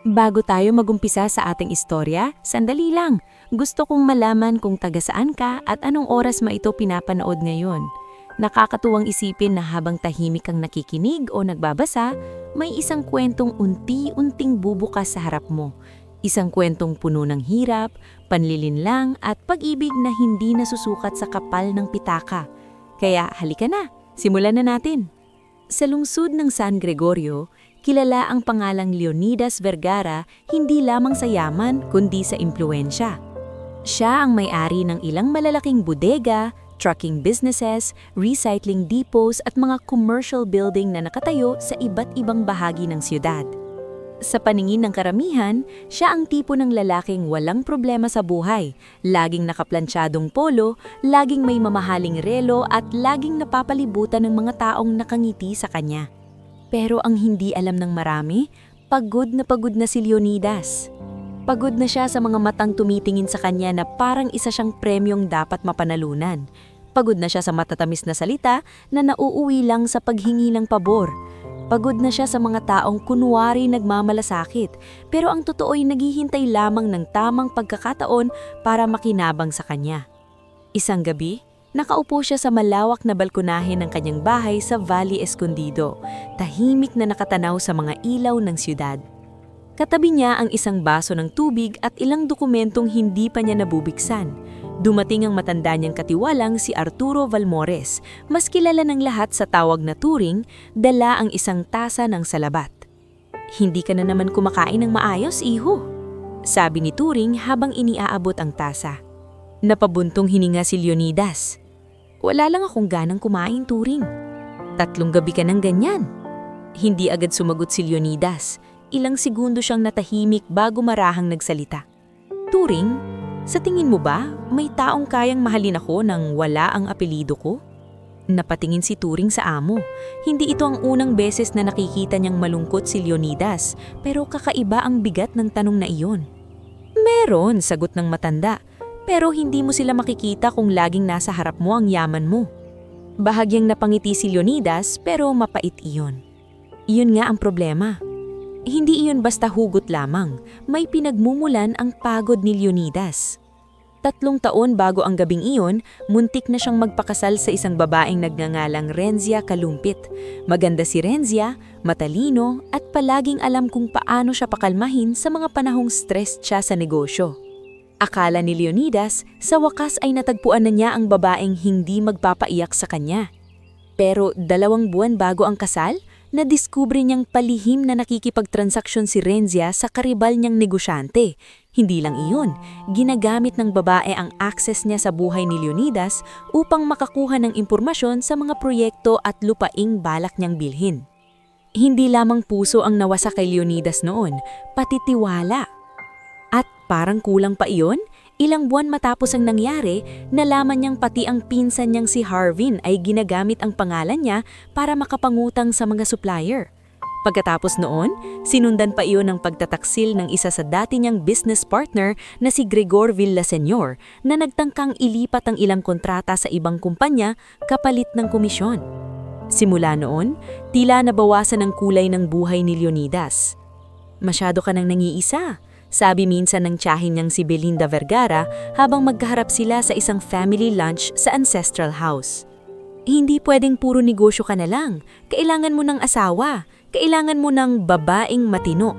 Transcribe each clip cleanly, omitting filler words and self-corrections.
Bago tayo magumpisa sa ating istorya, sandali lang. Gusto kong malaman kung taga saan ka at anong oras mo ito pinapanood ngayon. Nakakatuwang isipin na habang tahimik kang nakikinig o nagbabasa, may isang kwentong unti-unting bubukas sa harap mo. Isang kwentong puno ng hirap, panlilinlang at pag-ibig na hindi nasusukat sa kapal ng pitaka. Kaya halika na, simulan na natin. Sa lungsod ng San Gregorio, kilala ang pangalang Leonidas Vergara hindi lamang sa yaman kundi sa impluwensya. Siya ang may-ari ng ilang malalaking bodega, trucking businesses, recycling depots at mga commercial building na nakatayo sa iba't ibang bahagi ng siyudad. Sa paningin ng karamihan, siya ang tipo ng lalaking walang problema sa buhay, laging nakaplansyadong polo, laging may mamahaling relo at laging napapalibutan ng mga taong nakangiti sa kanya. Pero ang hindi alam ng marami, pagod na si Leonidas. Pagod na siya sa mga matang tumitingin sa kanya na parang isa siyang premyong dapat mapanalunan. Pagod na siya sa matatamis na salita na nauuwi lang sa paghingi ng pabor. Pagod na siya sa mga taong kunwari nagmamalasakit, pero ang totoo'y naghihintay lamang ng tamang pagkakataon para makinabang sa kanya. Isang gabi, nakaupo siya sa malawak na balkonahe ng kanyang bahay sa Valle Escondido, tahimik na nakatanaw sa mga ilaw ng siyudad. Katabi niya ang isang baso ng tubig at ilang dokumentong hindi pa niya nabubuksan. Dumating ang matanda niyang katiwalang si Arturo Valmores, mas kilala ng lahat sa tawag na Turing, dala ang isang tasa ng salabat. "Hindi ka na naman kumakain ng maayos, iho," sabi ni Turing habang iniaabot ang tasa. Napabuntong hininga si Leonidas. "Wala lang akong ganang kumain, Turing. 3 gabi ka ng ganyan." Hindi agad sumagot si Leonidas. Ilang segundo siyang natahimik bago marahang nagsalita. "Turing, sa tingin mo ba may taong kayang mahalin ako nang wala ang apelido ko?" Napatingin si Turing sa amo. Hindi ito ang unang beses na nakikita niyang malungkot si Leonidas, pero kakaiba ang bigat ng tanong na iyon. "Meron," sagot ng matanda. "Pero hindi mo sila makikita kung laging nasa harap mo ang yaman mo." Bahagyang napangiti si Leonidas pero mapait iyon. Iyon nga ang problema. Hindi iyon basta hugot lamang, may pinagmumulan ang pagod ni Leonidas. 3 taon bago ang gabing iyon, muntik na siyang magpakasal sa isang babaeng nagngangalang Renzia Kalumpit. Maganda si Renzia, matalino at palaging alam kung paano siya pakalmahin sa mga panahong stressed siya sa negosyo. Akala ni Leonidas, sa wakas ay natagpuan na niya ang babaeng hindi magpapaiyak sa kanya. Pero 2 buwan bago ang kasal, nadiskubre niyang palihim na nakikipagtransaksyon si Renzia sa karibal niyang negosyante. Hindi lang iyon, ginagamit ng babae ang access niya sa buhay ni Leonidas upang makakuha ng impormasyon sa mga proyekto at lupaing balak niyang bilhin. Hindi lamang puso ang nawasa kay Leonidas noon, pati tiwala. At parang kulang pa iyon, ilang buwan matapos ang nangyari, nalaman niyang pati ang pinsan niyang si Harvin ay ginagamit ang pangalan niya para makapangutang sa mga supplier. Pagkatapos noon, sinundan pa iyon ng pagtataksil ng isa sa dati niyang business partner na si Gregor Villaseñor na nagtangkang ilipat ang ilang kontrata sa ibang kumpanya kapalit ng komisyon. Simula noon, tila nabawasan ang kulay ng buhay ni Leonidas. "Masyado ka nang nangiisa," sabi minsan ng tiyahin niyang si Belinda Vergara habang magkaharap sila sa isang family lunch sa ancestral house. "Hindi pwedeng puro negosyo ka na lang. Kailangan mo ng asawa. Kailangan mo ng babaeng matino."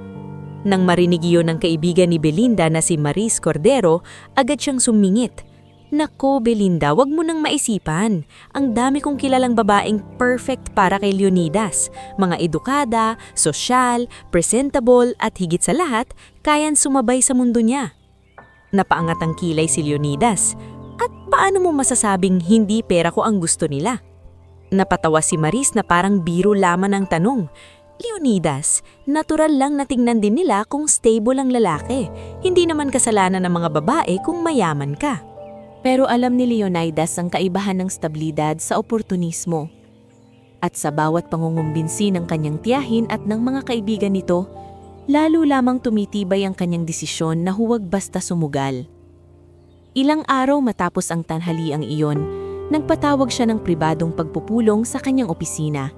Nang marinig iyon ng kaibigan ni Belinda na si Maris Cordero, agad siyang sumingit. "Nako Belinda, wag mo nang maisipan. Ang dami kong kilalang babaeng perfect para kay Leonidas. Mga edukada, sosyal, presentable at higit sa lahat, kayan sumabay sa mundo niya." Napaangat ang kilay si Leonidas. "At paano mo masasabing hindi pera ko ang gusto nila?" Napatawa si Maris na parang biro lamang ang tanong. "Leonidas, natural lang na tingnan din nila kung stable ang lalaki. Hindi naman kasalanan ng mga babae kung mayaman ka." Pero alam ni Leonidas ang kaibahan ng stabilidad sa oportunismo. At sa bawat pangungumbinsi ng kanyang tiyahin at ng mga kaibigan nito, lalo lamang tumitibay ang kanyang desisyon na huwag basta sumugal. Ilang araw matapos ang tanghaliang iyon, nagpatawag siya ng pribadong pagpupulong sa kanyang opisina.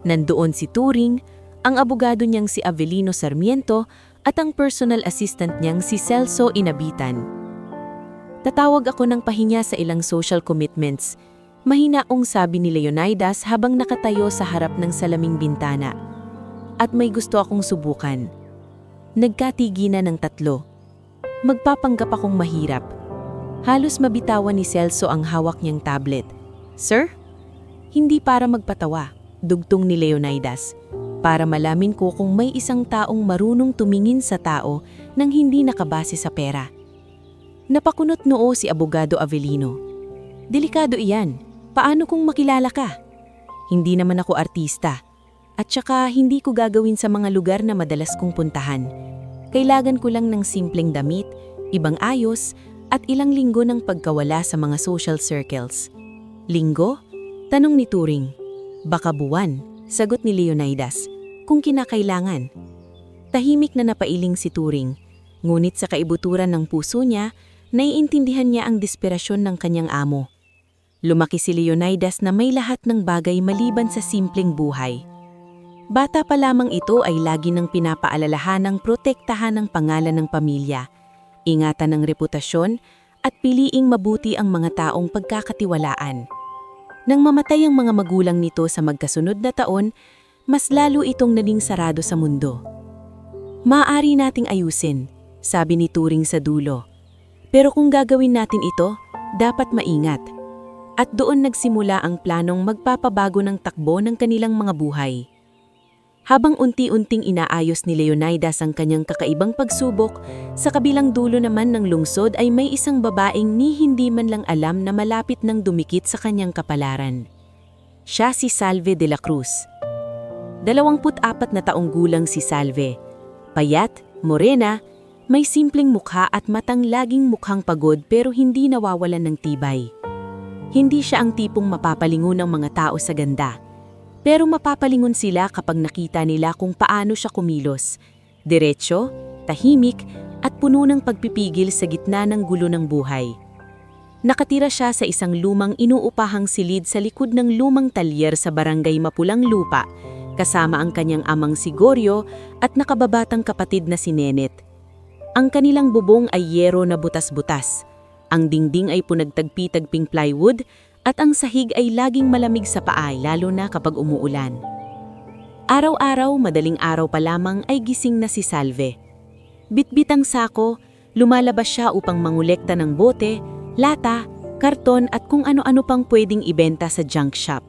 Nandoon si Turing, ang abogado niyang si Avelino Sarmiento at ang personal assistant niyang si Celso Inabitan. Tatawag ako ng pahinya sa ilang social commitments. Mahinaong sabi ni Leonidas habang nakatayo sa harap ng salaming bintana. At may gusto akong subukan. Nagkatiginan ng tatlo. Magpapanggap akong mahirap. Halos mabitawan ni Celso ang hawak niyang tablet. Sir? Hindi para magpatawa, dugtong ni Leonidas. Para malamin ko kung may isang taong marunong tumingin sa tao nang hindi nakabase sa pera. Napakunot noo si Abogado Avelino. Delikado iyan. Paano kung makilala ka? Hindi naman ako artista. At saka hindi ko gagawin sa mga lugar na madalas kong puntahan. Kailangan ko lang ng simpleng damit, ibang ayos, at ilang linggo ng pagkawala sa mga social circles. Linggo? Tanong ni Turing. Baka buwan, sagot ni Leonidas, kung kinakailangan. Tahimik na napailing si Turing, ngunit sa kaibuturan ng puso niya, naiintindihan niya ang desperasyon ng kanyang amo. Lumaki si Leonidas na may lahat ng bagay maliban sa simpleng buhay. Bata pa lamang ito ay lagi nang pinapaalalahanang protektahan ang pangalan ng pamilya, ingatan ng reputasyon, at piliing mabuti ang mga taong pagkakatiwalaan. Nang mamatay ang mga magulang nito sa magkasunod na taon, mas lalo itong naging sarado sa mundo. Maaari nating ayusin, sabi ni Turing sa dulo. Pero kung gagawin natin ito, dapat maingat. At doon nagsimula ang planong magpapabago ng takbo ng kanilang mga buhay. Habang unti-unting inaayos ni Leonidas ang kanyang kakaibang pagsubok, sa kabilang dulo naman ng lungsod ay may isang babaeng ni hindi man lang alam na malapit nang dumikit sa kanyang kapalaran. Siya si Salve de la Cruz. 24 na taong gulang si Salve. Payat, morena, may simpleng mukha at matang laging mukhang pagod pero hindi nawawalan ng tibay. Hindi siya ang tipong mapapalingon ng mga tao sa ganda. Pero mapapalingon sila kapag nakita nila kung paano siya kumilos. Diretso, tahimik, at puno ng pagpipigil sa gitna ng gulo ng buhay. Nakatira siya sa isang lumang inuupahang silid sa likod ng lumang talyer sa barangay Mapulang Lupa, kasama ang kanyang amang si Goryo at nakababatang kapatid na si Nenet. Ang kanilang bubong ay yero na butas-butas. Ang dingding ay punagtagpi-tagping plywood at ang sahig ay laging malamig sa paa lalo na kapag umuulan. Araw-araw, madaling araw pa lamang ay gising na si Salve. Bitbit ang sako, lumalabas siya upang mangolekta ng bote, lata, karton at kung ano-ano pang pwedeng ibenta sa junk shop.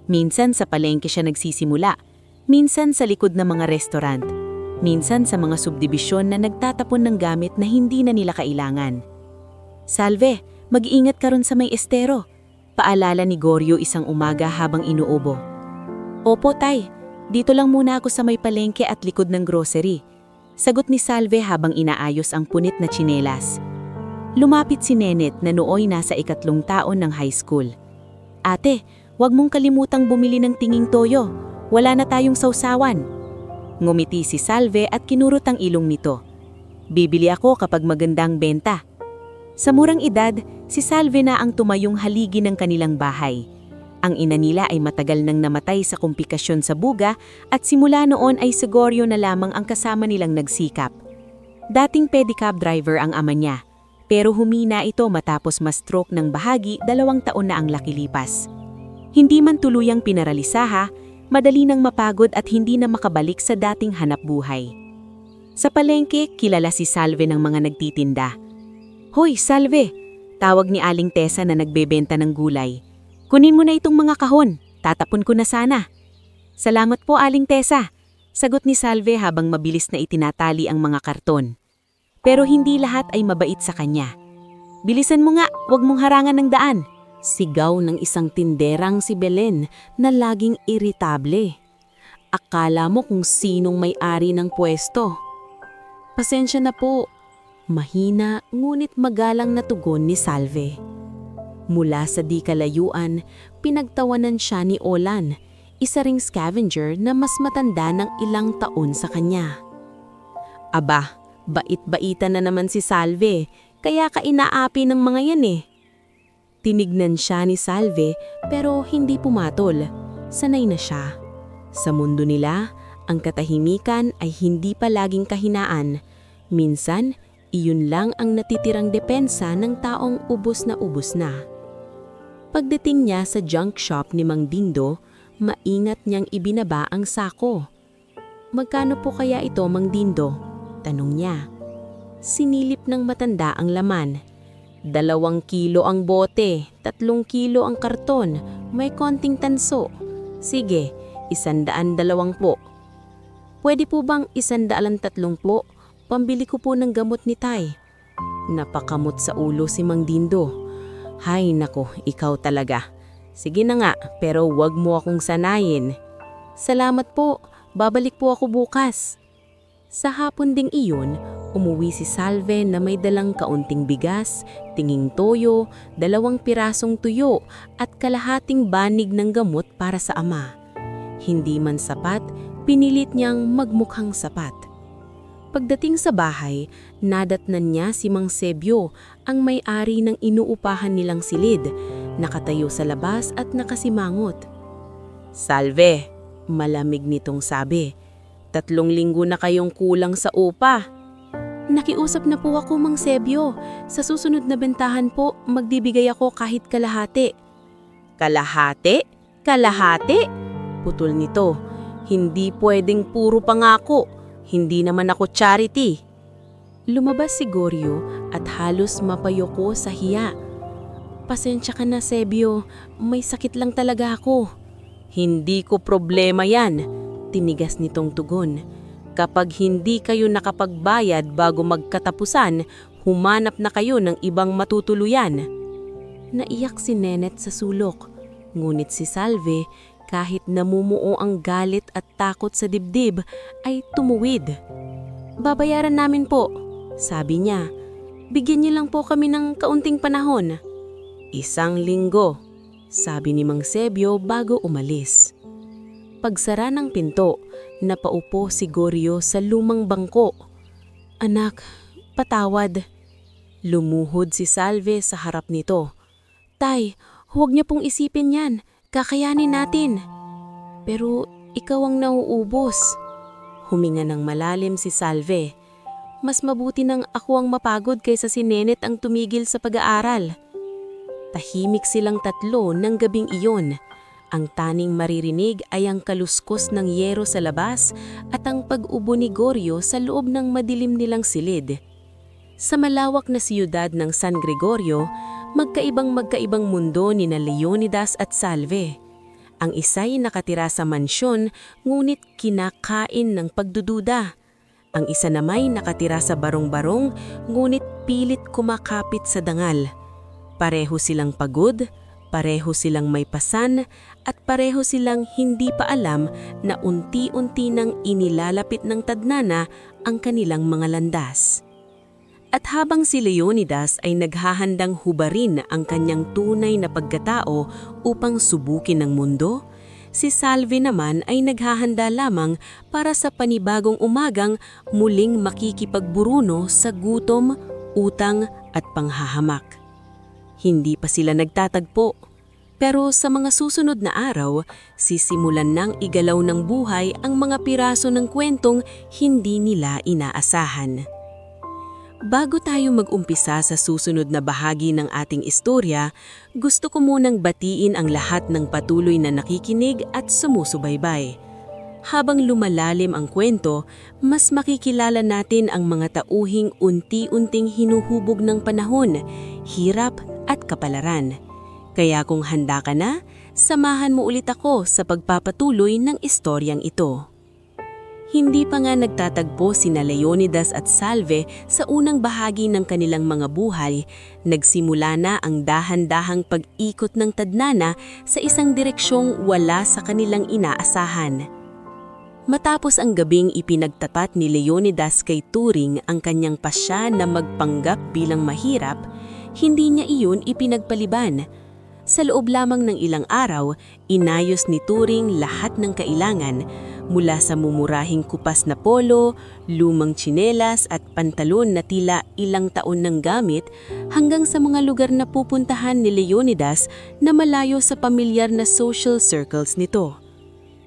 Minsan sa palengke siya nagsisimula, minsan sa likod ng mga restaurant, minsan sa mga subdibisyon na nagtatapon ng gamit na hindi na nila kailangan. Salve, mag-iingat ka ron sa may estero. Paalala ni Goryo isang umaga habang inuubo. Opo, tay. Dito lang muna ako sa may palengke at likod ng grocery. Sagot ni Salve habang inaayos ang punit na tsinelas. Lumapit si Nenet na nooy nasa 3 taon ng high school. Ate, huwag mong kalimutang bumili ng tinging toyo. Wala na tayong sausawan. Ngumiti si Salve at kinurot ang ilong nito. Bibili ako kapag magandang benta. Sa murang edad, si Salve na ang tumayong haligi ng kanilang bahay. Ang ina nila ay matagal nang namatay sa komplikasyon sa buga at simula noon ay si Goryo na lamang ang kasama nilang nagsikap. Dating pedicab driver ang ama niya, pero humina ito matapos ma-stroke ng bahagi 2 taon na ang lakilipas. Hindi man tuluyang pinaralisaha, madali nang mapagod at hindi na makabalik sa dating hanap buhay. Sa palengke, kilala si Salve ng mga nagtitinda. Hoy, Salve! Tawag ni Aling Tessa na nagbebenta ng gulay. Kunin mo na itong mga kahon, tatapon ko na sana. Salamat po, Aling Tessa, sagot ni Salve habang mabilis na itinatali ang mga karton. Pero hindi lahat ay mabait sa kanya. Bilisan mo nga, huwag mong harangan ng daan. Sigaw ng isang tinderang si Belen na laging iritable. Akala mo kung sinong may-ari ng pwesto. Pasensya na po. Mahina ngunit magalang na tugon ni Salve. Mula sa di kalayuan, pinagtawanan siya ni Olan, isa ring scavenger na mas matanda ng ilang taon sa kanya. Aba, bait-baitan na naman si Salve, kaya ka inaapi ng mga yan eh. Tinignan siya ni Salve pero hindi pumatol. Sanay na siya. Sa mundo nila, Ang katahimikan ay hindi palaging kahinaan. Minsan, iyon lang ang natitirang depensa ng taong ubos na ubos na. Pagdating niya sa junk shop ni Mang Dindo, maingat niyang ibinaba ang sako. "Magkano po kaya ito, Mang Dindo?" tanong niya. Sinilip ng matanda ang laman. 2 kilo ang bote, 3 kilo ang karton, may konting tanso. "Sige, 120 po." "Pwede po bang 130? Pambili ko po ng gamot ni Tay." Napakamot sa ulo si Mang Dindo. "Hay nako, ikaw talaga. Sige na nga, pero wag mo akong sanayin." "Salamat po, babalik po ako bukas." Sa hapon ding iyon, umuwi si Salve na may dalang kaunting bigas, tinging toyo, 2 pirasong tuyo at kalahating banig ng gamot para sa ama. Hindi man sapat, pinilit niyang magmukhang sapat. Pagdating sa bahay, nadatnan niya si Mang Sebio, ang may-ari ng inuupahan nilang silid, nakatayo sa labas at nakasimangot. "Salve," malamig nitong sabi, 3 linggo na kayong kulang sa upa." "Nakiusap na po ako, Mang Sebio. Sa susunod na bentahan po, magbibigay ako kahit kalahati." "Kalahati? Kalahati?" putol nito. "Hindi pwedeng puro pangako. Hindi naman ako charity." Lumabas si Goryo at halos mapayoko sa hiya. "Pasensya ka na, Sebio. May sakit lang talaga ako." "Hindi ko problema yan," tinigas nitong tugon. "Kapag hindi kayo nakapagbayad bago magkatapusan, humanap na kayo ng ibang matutuluyan." Naiyak si Nenet sa sulok. Ngunit si Salve, kahit namumuo ang galit at takot sa dibdib, ay tumuwid. "Babayaran namin po," sabi niya. "Bigyan niyo lang po kami ng kaunting panahon." 1 linggo, sabi ni Mang Sebio bago umalis. Pagsara ng pinto, napaupo si Goryo sa lumang bangko. "Anak, patawad." Lumuhod si Salve sa harap nito. "Tay, huwag niyo pong isipin yan. Kakayanin natin." "Pero ikaw ang nauubos." Huminga ng malalim si Salve. "Mas mabuti nang ako ang mapagod kaysa si Nenet ang tumigil sa pag-aaral." Tahimik silang tatlo ng gabing iyon. Ang taning maririnig ay ang kaluskos ng yero sa labas at ang pag-ubo ni Goryo sa loob ng madilim nilang silid. Sa malawak na siyudad ng San Gregorio, magkaibang mundo ni na Leonidas at Salve. Ang isa'y nakatira sa mansyon, ngunit kinakain ng pagdududa. Ang isa namay nakatira sa barong-barong, ngunit pilit kumakapit sa dangal. Pareho silang pagod, pareho silang may pasan, at pareho silang hindi pa alam na unti-unti nang inilalapit ng tadnana ang kanilang mga landas. At habang si Leonidas ay naghahandang hubarin ang kanyang tunay na pagkatao upang subukin ang mundo, si Salve naman ay naghahanda lamang para sa panibagong umagang muling makikipagburuno sa gutom, utang at panghahamak. Hindi pa sila nagtatagpo, pero sa mga susunod na araw, sisimulan nang igalaw ng buhay ang mga piraso ng kwentong hindi nila inaasahan. Bago tayo mag-umpisa sa susunod na bahagi ng ating istorya, gusto ko munang batiin ang lahat ng patuloy na nakikinig at sumusubaybay. Habang lumalalim ang kwento, mas makikilala natin ang mga tauhing unti-unting hinuhubog ng panahon, hirap at kapalaran. Kaya kung handa ka na, samahan mo ulit ako sa pagpapatuloy ng istoryang ito. Hindi pa nga nagtatagpo sina Leonidas at Salve sa unang bahagi ng kanilang mga buhay, nagsimula na ang dahan-dahang pag-ikot ng tadnana sa isang direksyong wala sa kanilang inaasahan. Matapos ang gabing ipinagtapat ni Leonidas kay Turing ang kanyang pasya na magpanggap bilang mahirap, hindi niya iyon ipinagpaliban. Sa loob lamang ng ilang araw, inayos ni Turing lahat ng kailangan, mula sa mumurahing kupas na polo, lumang tsinelas at pantalon na tila ilang taon ng gamit, hanggang sa mga lugar na pupuntahan ni Leonidas na malayo sa pamilyar na social circles nito.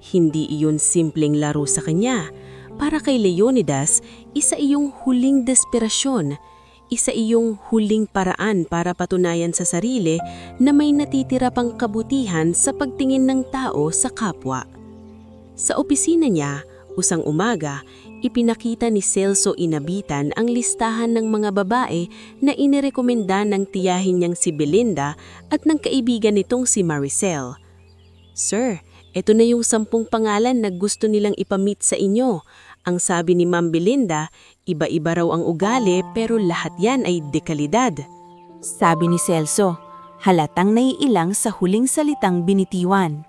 Hindi iyon simpleng laro sa kanya. Para kay Leonidas, isa iyong huling desperasyon. Isa iyong huling paraan para patunayan sa sarili na may natitira pang kabutihan sa pagtingin ng tao sa kapwa. Sa opisina niya, usang umaga, ipinakita ni Celso Inabitan ang listahan ng mga babae na inirekomenda ng tiyahin niyang si Belinda at ng kaibigan nitong si Maricel. "Sir, ito na yung 10 pangalan na gusto nilang ipamit sa inyo. Ang sabi ni Ma'am Belinda, iba-iba raw ang ugali pero lahat yan ay dekalidad." Sabi ni Celso, halatang naiilang sa huling salitang binitiwan.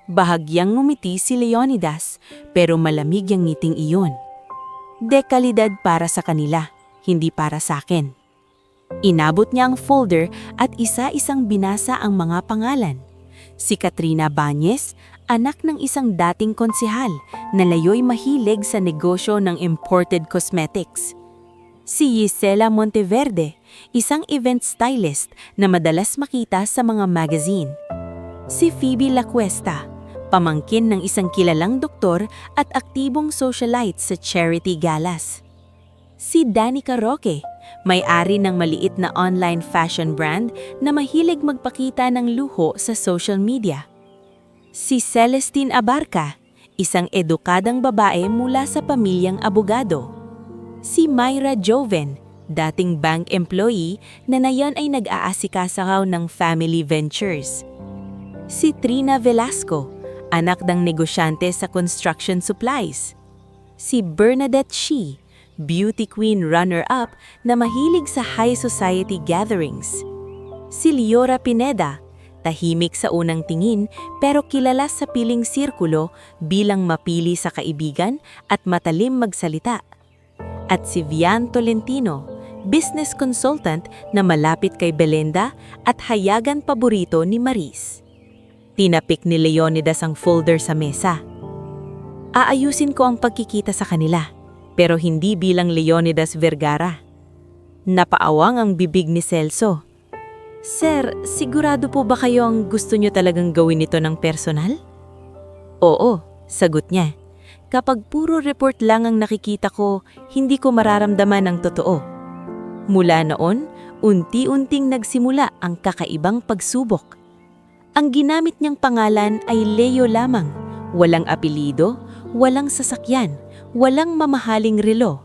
Bahagyang ngumiti si Leonidas, pero malamig ang ngiting iyon. Dekalidad para sa kanila, hindi para sa akin. Inabot niya ang folder at isa-isang binasa ang mga pangalan. Si Katrina Bañez, anak ng isang dating konsehal na layo'y mahilig sa negosyo ng imported cosmetics. Si Gisela Monteverde, isang event stylist na madalas makita sa mga magazine. Si Phoebe Lacuesta, pamangkin ng isang kilalang doktor at aktibong socialite sa charity galas. Si Danica Roque, may-ari ng maliit na online fashion brand na mahilig magpakita ng luho sa social media. Si Celestine Abarca, isang edukadang babae mula sa pamilyang abogado. Si Myra Joven, dating bank employee na ngayon ay nag-aasikaso ng family ventures. Si Trina Velasco, anak ng negosyante sa construction supplies. Si Bernadette Shi, beauty queen runner-up na mahilig sa high society gatherings. Si Liora Pineda, tahimik sa unang tingin pero kilala sa piling sirkulo bilang mapili sa kaibigan at matalim magsalita. At si Vian Tolentino, business consultant na malapit kay Belinda at hayagan paborito ni Maris. Tinapik ni Leonidas ang folder sa mesa. Aayusin ko ang pagkikita sa kanila, pero hindi bilang Leonidas Vergara. Napaawang ang bibig ni Celso. "Sir, sigurado po ba kayo ang gusto nyo talagang gawin ito ng personal?" "Oo," sagot niya. "Kapag puro report lang ang nakikita ko, hindi ko mararamdaman ang totoo." Mula noon, unti-unting nagsimula ang kakaibang pagsubok. Ang ginamit niyang pangalan ay Leo lamang, walang apelido, walang sasakyan, walang mamahaling relo.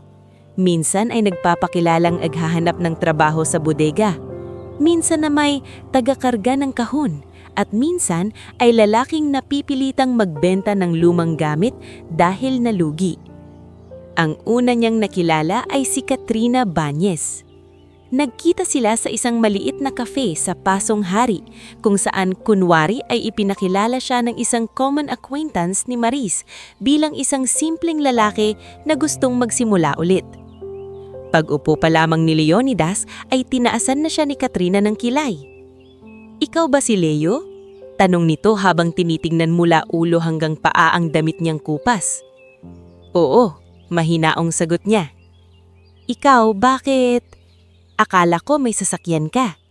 Minsan ay nagpapakilalang aghahanap ng trabaho sa bodega. Minsan na may taga-karga ng kahon. At minsan ay lalaking napipilitang magbenta ng lumang gamit dahil nalugi. Ang una niyang nakilala ay si Katrina Bañez. Nagkita sila sa isang maliit na cafe sa Pasong Hari, kung saan kunwari ay ipinakilala siya ng isang common acquaintance ni Maris bilang isang simpleng lalaki na gustong magsimula ulit. Pag-upo pa lamang ni Leonidas ay tinaasan na siya ni Katrina ng kilay. "Ikaw ba si Leo?" Tanong nito habang tinitingnan mula ulo hanggang paa ang damit niyang kupas. "Oo," mahinaong sagot niya. "Ikaw, bakit? Akala ko may sasakyan ka."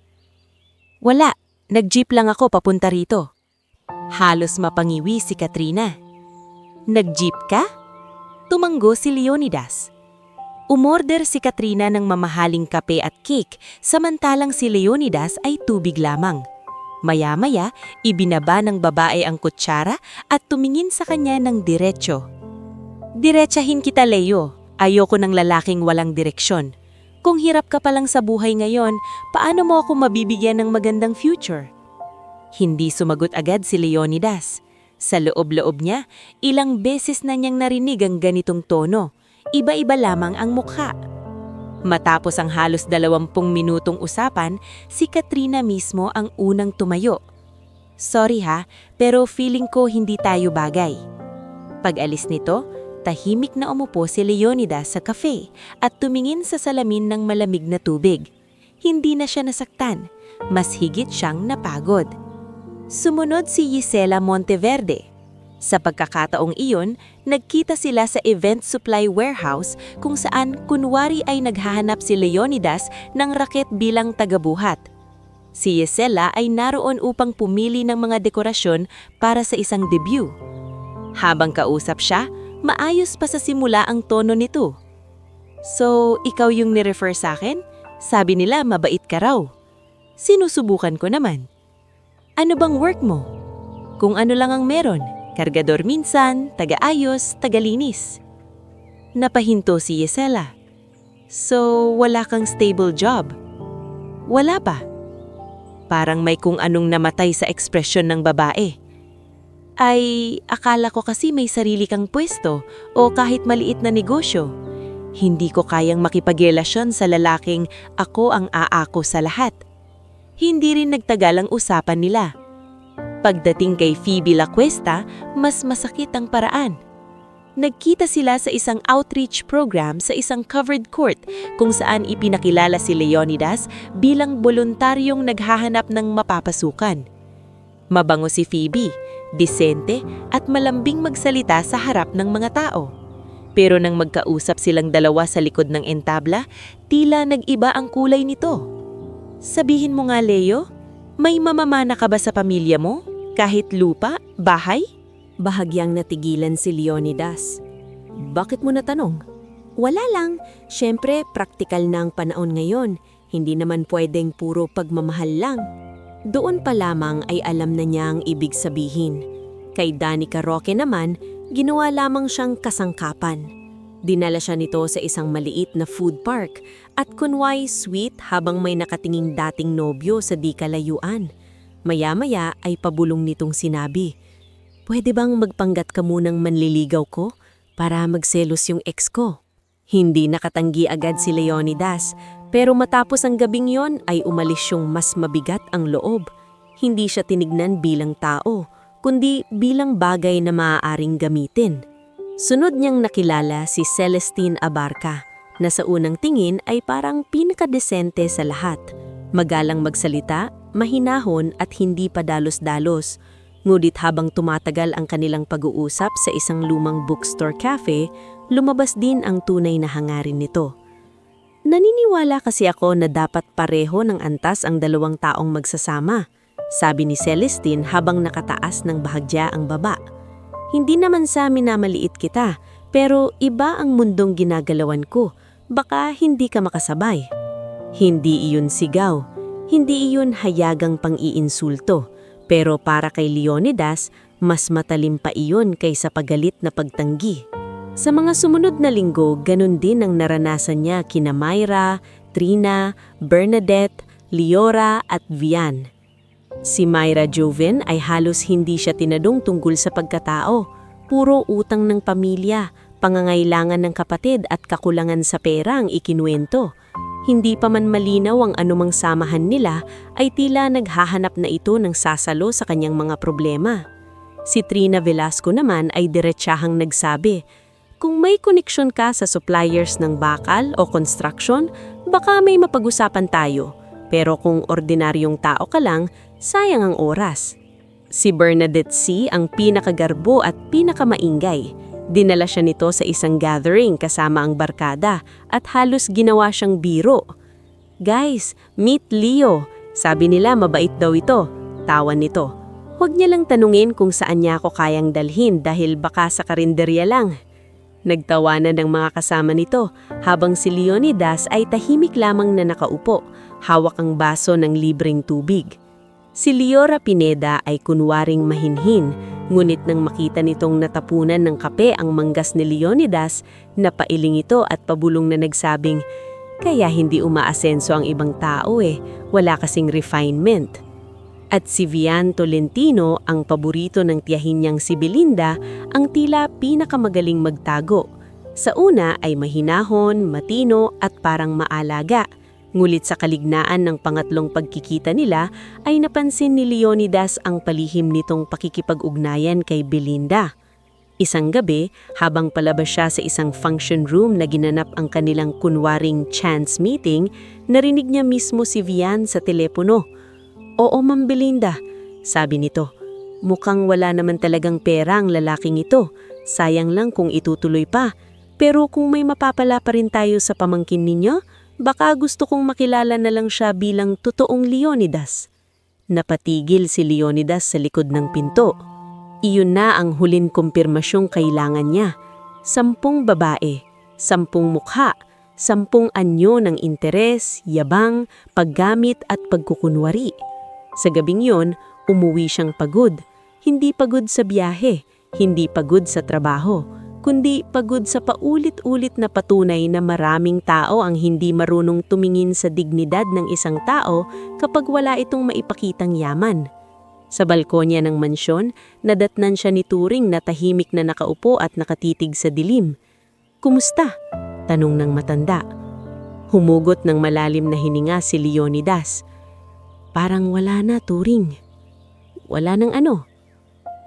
"Wala, nag-jeep lang ako papunta rito." Halos mapangiwi si Katrina. "Nag-jeep ka?" Tumanggo si Leonidas. Umorder si Katrina ng mamahaling kape at cake, samantalang si Leonidas ay tubig lamang. Maya-maya, ibinaba ng babae ang kutsara at tumingin sa kanya ng diretsyo. "Diretsahin kita, Leo. Ayoko ng lalaking walang direksyon. Kung hirap ka pa lang sa buhay ngayon, paano mo ako mabibigyan ng magandang future?" Hindi sumagot agad si Leonidas. Sa loob-loob niya, ilang beses na niyang narinig ang ganitong tono. Iba-iba lamang ang mukha. Matapos ang halos 20 minutong usapan, si Katrina mismo ang unang tumayo. "Sorry ha, pero feeling ko hindi tayo bagay." Pag-alis nito, tahimik na umupo si Leonidas sa cafe at tumingin sa salamin ng malamig na tubig. Hindi na siya nasaktan, mas higit siyang napagod. Sumunod si Gisela Monteverde. Sa pagkakataong iyon, nagkita sila sa event supply warehouse kung saan kunwari ay naghahanap si Leonidas ng raket bilang tagabuhat. Si Gisela ay naroon upang pumili ng mga dekorasyon para sa isang debut. Habang kausap siya, maayos pa sa simula ang tono nito. So, ikaw yung nirefer sa akin? Sabi nila mabait ka raw. Sinusubukan ko naman. Ano bang work mo? Kung ano lang ang meron, kargador minsan, taga-ayos, tagalinis. Napahinto si Yesela. So, wala kang stable job? Wala pa. Parang may kung anong namatay sa ekspresyon ng babae. Ay, akala ko kasi may sarili kang pwesto o kahit maliit na negosyo. Hindi ko kayang makipagrelasyon sa lalaking ako ang aako sa lahat. Hindi rin nagtagal ang usapan nila. Pagdating kay Phoebe La Cuesta, mas masakit ang paraan. Nagkita sila sa isang outreach program sa isang covered court kung saan ipinakilala si Leonidas bilang voluntaryong naghahanap ng mapapasukan. Mabango si Phoebe, disente at malambing magsalita sa harap ng mga tao. Pero nang magkausap silang dalawa sa likod ng entabla, tila nag-iba ang kulay nito. Sabihin mo nga, Leo, may mamamana ka ba sa pamilya mo? Kahit lupa, bahay? Bahagyang natigilan si Leonidas. Bakit mo natanong? Wala lang. Siyempre, praktikal na ang panahon ngayon. Hindi naman pwedeng puro pagmamahal lang. Doon pa lamang ay alam na niya ang ibig sabihin. Kay Danica Roque naman, ginawa lamang siyang kasangkapan. Dinala siya nito sa isang maliit na food park at kunway sweet habang may nakatinging dating nobyo sa di kalayuan. Maya-maya ay pabulong nitong sinabi, "Pwede bang magpanggat ka munang manliligaw ko para magselos yung ex ko?" Hindi nakatanggi agad si Leonidas, pero matapos ang gabing yon ay umalis yung mas mabigat ang loob. Hindi siya tinignan bilang tao, kundi bilang bagay na maaaring gamitin. Sunod niyang nakilala si Celestine Abarca, na sa unang tingin ay parang pinakadesente sa lahat. Magalang magsalita, mahinahon at hindi padalos-dalos. Ngunit habang tumatagal ang kanilang pag-uusap sa isang lumang bookstore cafe, lumabas din ang tunay na hangarin nito. Naniniwala kasi ako na dapat pareho ng antas ang dalawang taong magsasama, sabi ni Celestine habang nakataas ng bahagya ang baba. Hindi naman sa minamaliit kita, pero iba ang mundong ginagalawan ko, baka hindi ka makasabay. Hindi iyon sigaw, hindi iyon hayagang pang-iinsulto, pero para kay Leonidas, mas matalim pa iyon kaysa pagalit na pagtanggi. Sa mga sumunod na linggo, ganun din ang naranasan niya kina Myra, Trina, Bernadette, Leora at Vian. Si Myra Joven ay halos hindi siya tinadong tungkol sa pagkatao. Puro utang ng pamilya, pangangailangan ng kapatid at kakulangan sa pera ang ikinuwento. Hindi pa man malinaw ang anumang samahan nila ay tila naghahanap na ito ng sasalo sa kanyang mga problema. Si Trina Velasco naman ay diretsahang nagsabi, "Kung may koneksyon ka sa suppliers ng bakal o construction, baka may mapag-usapan tayo. Pero kung ordinaryong tao ka lang, sayang ang oras." Si Bernadette C. ang pinakagarbo at pinakamaingay. Dinala siya nito sa isang gathering kasama ang barkada at halos ginawa siyang biro. "Guys, meet Leo. Sabi nila mabait daw ito." Tawa nito. "Huwag niya lang tanungin kung saan niya ako kayang dalhin dahil baka sa karinderya lang." Nagtawanan ng mga kasama nito habang si Leonidas ay tahimik lamang na nakaupo, hawak ang baso ng libreng tubig. Si Leora Pineda ay kunwaring mahinhin, ngunit nang makita nitong natapunan ng kape ang manggas ni Leonidas, napailing ito at pabulong na nagsabing, "Kaya hindi umaasenso ang ibang tao wala kasing refinement." At si Vian Tolentino, ang paborito ng tiyahin niyang si Belinda, ang tila pinakamagaling magtago. Sa una ay mahinahon, matino at parang maalaga. Ngulit sa kalignaan ng pangatlong pagkikita nila ay napansin ni Leonidas ang palihim nitong pakikipag-ugnayan kay Belinda. Isang gabi, habang palabas siya sa isang function room na ginanap ang kanilang kunwaring chance meeting, narinig niya mismo si Vian sa telepono. "Oo, Ma'am Belinda," sabi nito. "Mukhang wala naman talagang pera ang lalaking ito. Sayang lang kung itutuloy pa. Pero kung may mapapala pa rin tayo sa pamangkin ninyo, baka gusto kong makilala na lang siya bilang totoong Leonidas." Napatigil si Leonidas sa likod ng pinto. Iyon na ang huling kumpirmasyong kailangan niya. 10 babae, 10 mukha, 10 anyo ng interes, yabang, paggamit at pagkukunwari. Sa gabing yon, umuwi siyang pagod. Hindi pagod sa biyahe, hindi pagod sa trabaho, kundi pagod sa paulit-ulit na patunay na maraming tao ang hindi marunong tumingin sa dignidad ng isang tao kapag wala itong maipakitang yaman. Sa balkonya ng mansyon, nadatnan siya ni Turing na tahimik na nakaupo at nakatitig sa dilim. "Kumusta?" tanong ng matanda. Humugot ng malalim na hininga si Leonidas. "Parang wala na, Turing." "Wala nang ano?"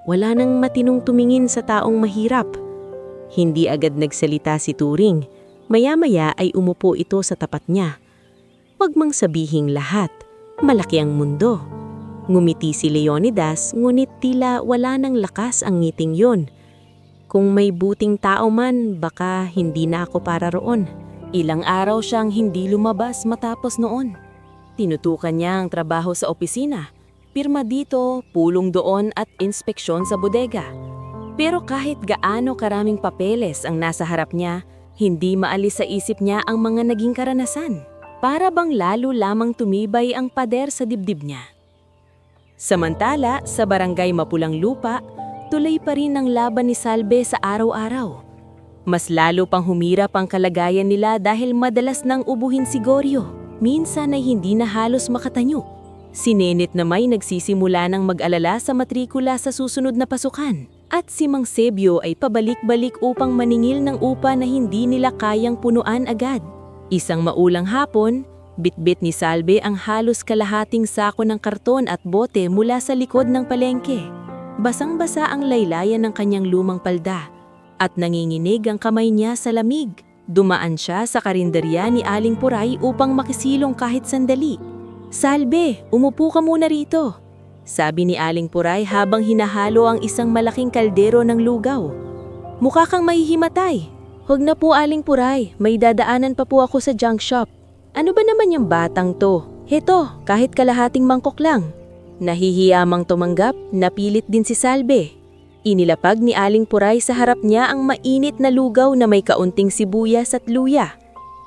"Wala nang matinong tumingin sa taong mahirap." Hindi agad nagsalita si Turing. Maya-maya ay umupo ito sa tapat niya. "Huwag mang sabihing lahat. Malaki ang mundo." Ngumiti si Leonidas, ngunit tila wala nang lakas ang ngiting yon. "Kung may buting tao man, baka hindi na ako para roon." Ilang araw siyang hindi lumabas matapos noon. Tinutukan niya ang trabaho sa opisina. Pirma dito, pulong doon at inspeksyon sa bodega. Pero kahit gaano karaming papeles ang nasa harap niya, hindi maalis sa isip niya ang mga naging karanasan. Para bang lalo lamang tumibay ang pader sa dibdib niya. Samantala, sa barangay Mapulang Lupa, tuloy pa rin ang laban ni Salve sa araw-araw. Mas lalo pang humirap ang kalagayan nila dahil madalas nang ubuhin si Goryo. Minsan ay hindi na halos makatanyo. Si Nenet na may nagsisimula ng mag-alala sa matrikula sa susunod na pasukan. At si Mang Sebio ay pabalik-balik upang maningil ng upa na hindi nila kayang punuan agad. Isang maulang hapon, bitbit ni Salve ang halos kalahating sako ng karton at bote mula sa likod ng palengke. Basang-basa ang laylayan ng kanyang lumang palda at nanginginig ang kamay niya sa lamig. Dumaan siya sa karinderya ni Aling Puray upang makisilong kahit sandali. "Salve, umupo ka muna rito," sabi ni Aling Puray habang hinahalo ang isang malaking kaldero ng lugaw. "Mukha kang mahihimatay." "Huwag na po, Aling Puray, may dadaanan pa po ako sa junk shop." "Ano ba naman yung batang to? Heto, kahit kalahating mangkok lang." Nahihiyamang tumanggap, napilit din si Salve. Inilapag ni Aling Puray sa harap niya ang mainit na lugaw na may kaunting sibuyas at luya.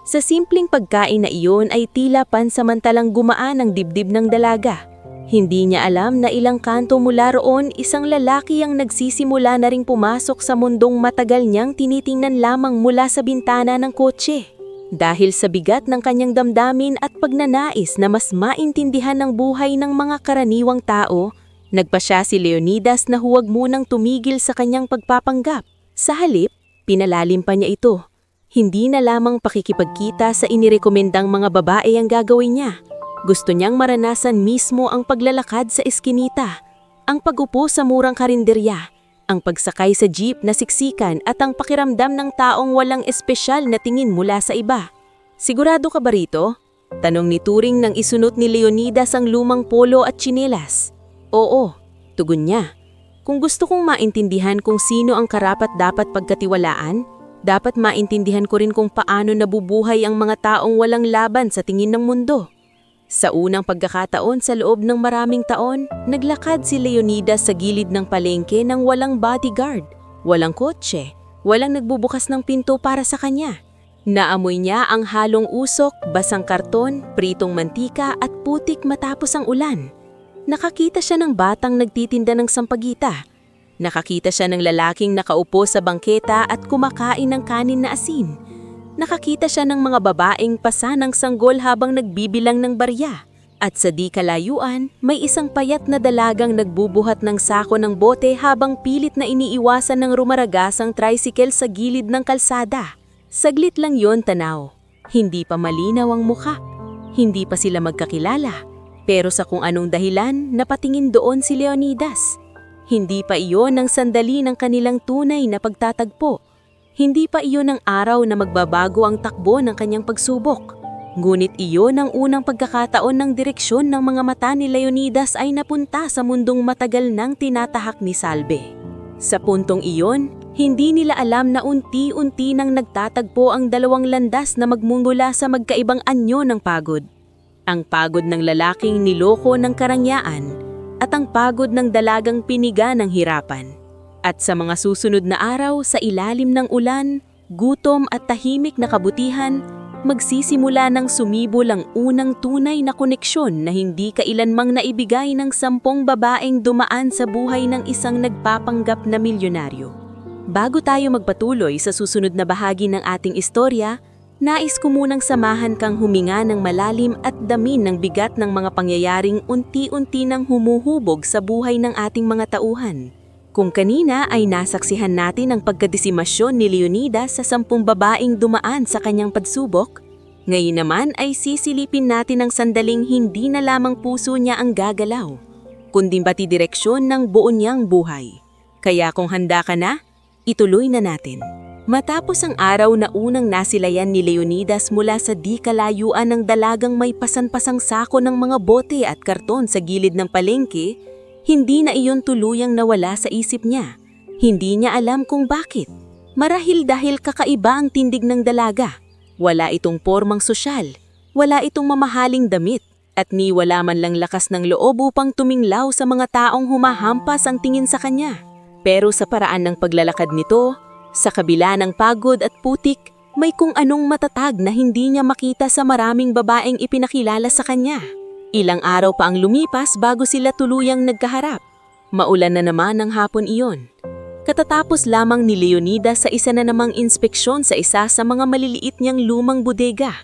Sa simpleng pagkain na iyon ay tila pansamantalang gumaan ang dibdib ng dalaga. Hindi niya alam na ilang kanto mula roon isang lalaki ang nagsisimula na ring pumasok sa mundong matagal niyang tinitingnan lamang mula sa bintana ng kotse. Dahil sa bigat ng kanyang damdamin at pagnanais na mas maintindihan ng buhay ng mga karaniwang tao, nagpasya si Leonidas na huwag munang tumigil sa kanyang pagpapanggap. Sa halip, pinalalim pa niya ito. Hindi na lamang pakikipagkita sa inirekomendang mga babae ang gagawin niya. Gusto niyang maranasan mismo ang paglalakad sa eskinita, ang pag-upo sa murang karinderya, ang pagsakay sa jeep na siksikan at ang pakiramdam ng taong walang espesyal na tingin mula sa iba. "Sigurado ka ba rito?" tanong ni Turing nang isunot ni Leonidas ang lumang polo at tsinelas. "Oo," tugon niya. "Kung gusto kong maintindihan kung sino ang karapat-dapat pagkatiwalaan, dapat maintindihan ko rin kung paano nabubuhay ang mga taong walang laban sa tingin ng mundo." Sa unang pagkakataon sa loob ng maraming taon, naglakad si Leonidas sa gilid ng palengke nang walang bodyguard, walang kotse, walang nagbubukas ng pinto para sa kanya. Naamoy niya ang halong usok, basang karton, pritong mantika at putik matapos ang ulan. Nakakita siya ng batang nagtitinda ng sampagita. Nakakita siya ng lalaking nakaupo sa bangketa at kumakain ng kanin na asin. Nakakita siya ng mga babaeng pasanang sanggol habang nagbibilang ng barya. At sa di kalayuan, may isang payat na dalagang nagbubuhat ng sako ng bote habang pilit na iniiwasan ng rumaragasang tricycle sa gilid ng kalsada. Saglit lang yon tanaw. Hindi pa malinaw ang mukha. Hindi pa sila magkakilala. Pero sa kung anong dahilan, napatingin doon si Leonidas. Hindi pa iyon ang sandali ng kanilang tunay na pagtatagpo. Hindi pa iyon ang araw na magbabago ang takbo ng kanyang pagsubok. Ngunit iyon ang unang pagkakataon ng direksyon ng mga mata ni Leonidas ay napunta sa mundong matagal nang tinatahak ni Salve. Sa puntong iyon, hindi nila alam na unti-unti nang nagtatagpo ang dalawang landas na magmumula sa magkaibang anyo ng pagod. Ang pagod ng lalaking niloko ng karangyaan at ang pagod ng dalagang piniga ng hirapan. At sa mga susunod na araw sa ilalim ng ulan, gutom at tahimik na kabutihan, magsisimula ng sumibol ang unang tunay na koneksyon na hindi kailanmang naibigay ng 10 babaeng dumaan sa buhay ng isang nagpapanggap na milyonaryo. Bago tayo magpatuloy sa susunod na bahagi ng ating istorya, nais ko munang samahan kang huminga ng malalim at damin ng bigat ng mga pangyayaring unti-unti nang humuhubog sa buhay ng ating mga tauhan. Kung kanina ay nasaksihan natin ang pagkadesimasyon ni Leonidas sa 10 babaeng dumaan sa kanyang pagsubok, ngayon naman ay sisilipin natin ang sandaling hindi na lamang puso niya ang gagalaw, kundi pati direksyon ng buo niyang buhay. Kaya kung handa ka na, ituloy na natin. Matapos ang araw na unang nasilayan ni Leonidas mula sa di kalayuan ng dalagang may pasan-pasang sako ng mga bote at karton sa gilid ng palengke, hindi na iyon tuluyang nawala sa isip niya. Hindi niya alam kung bakit. Marahil dahil kakaiba ang tindig ng dalaga. Wala itong pormang sosyal, wala itong mamahaling damit, at ni wala man lang lakas ng loob upang tuminglaw sa mga taong humahampas ang tingin sa kanya. Pero sa paraan ng paglalakad nito, sa kabila ng pagod at putik, may kung anong matatag na hindi niya makita sa maraming babaeng ipinakilala sa kanya. Ilang araw pa ang lumipas bago sila tuluyang nagkaharap. Maulan na naman ang hapon iyon. Katatapos lamang ni Leonidas sa isa na namang inspeksyon sa isa sa mga maliliit niyang lumang bodega.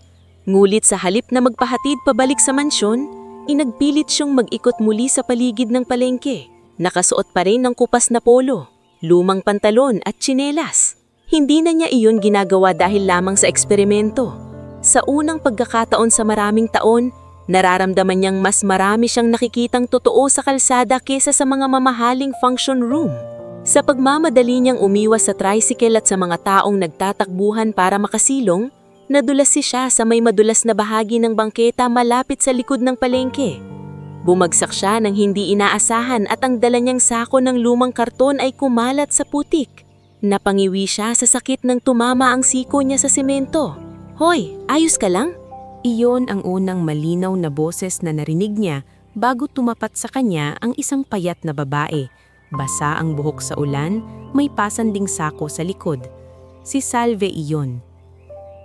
Ngulit sa halip na magpahatid pabalik sa mansyon, inagpilit siyang mag-ikot muli sa paligid ng palengke. Nakasuot pa rin ng kupas na polo, lumang pantalon at tsinelas. Hindi na niya iyon ginagawa dahil lamang sa eksperimento. Sa unang pagkakataon sa maraming taon, nararamdaman niyang mas marami siyang nakikitang totoo sa kalsada kesa sa mga mamahaling function room. Sa pagmamadali niyang umiwas sa tricycle at sa mga taong nagtatakbuhan para makasilong, nadulas siya sa may madulas na bahagi ng bangketa malapit sa likod ng palengke. Bumagsak siya ng hindi inaasahan at ang dala niyang sako ng lumang karton ay kumalat sa putik. Napangiwi siya sa sakit nang tumama ang siko niya sa semento. "Hoy, ayos ka lang?" Iyon ang unang malinaw na boses na narinig niya bago tumapat sa kanya ang isang payat na babae. Basa ang buhok sa ulan, may pasanding sako sa likod. Si Salve iyon.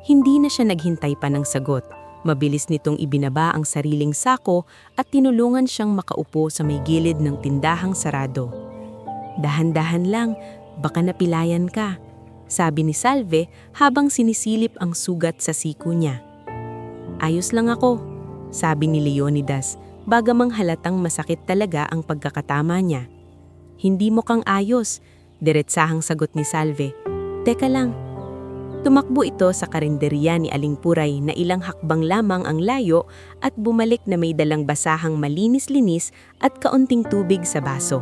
Hindi na siya naghintay pa ng sagot. Mabilis nitong ibinaba ang sariling sako at tinulungan siyang makaupo sa may gilid ng tindahang sarado. "Dahan-dahan lang, baka napilayan ka," sabi ni Salve habang sinisilip ang sugat sa siko niya. "Ayos lang ako," sabi ni Leonidas, bagamang halatang masakit talaga ang pagkakatama niya. "Hindi mo kang ayos," diretsahang sagot ni Salve. "Teka lang." Tumakbo ito sa karinderya ni Aling Puray na ilang hakbang lamang ang layo at bumalik na may dalang basahang malinis-linis at kaunting tubig sa baso.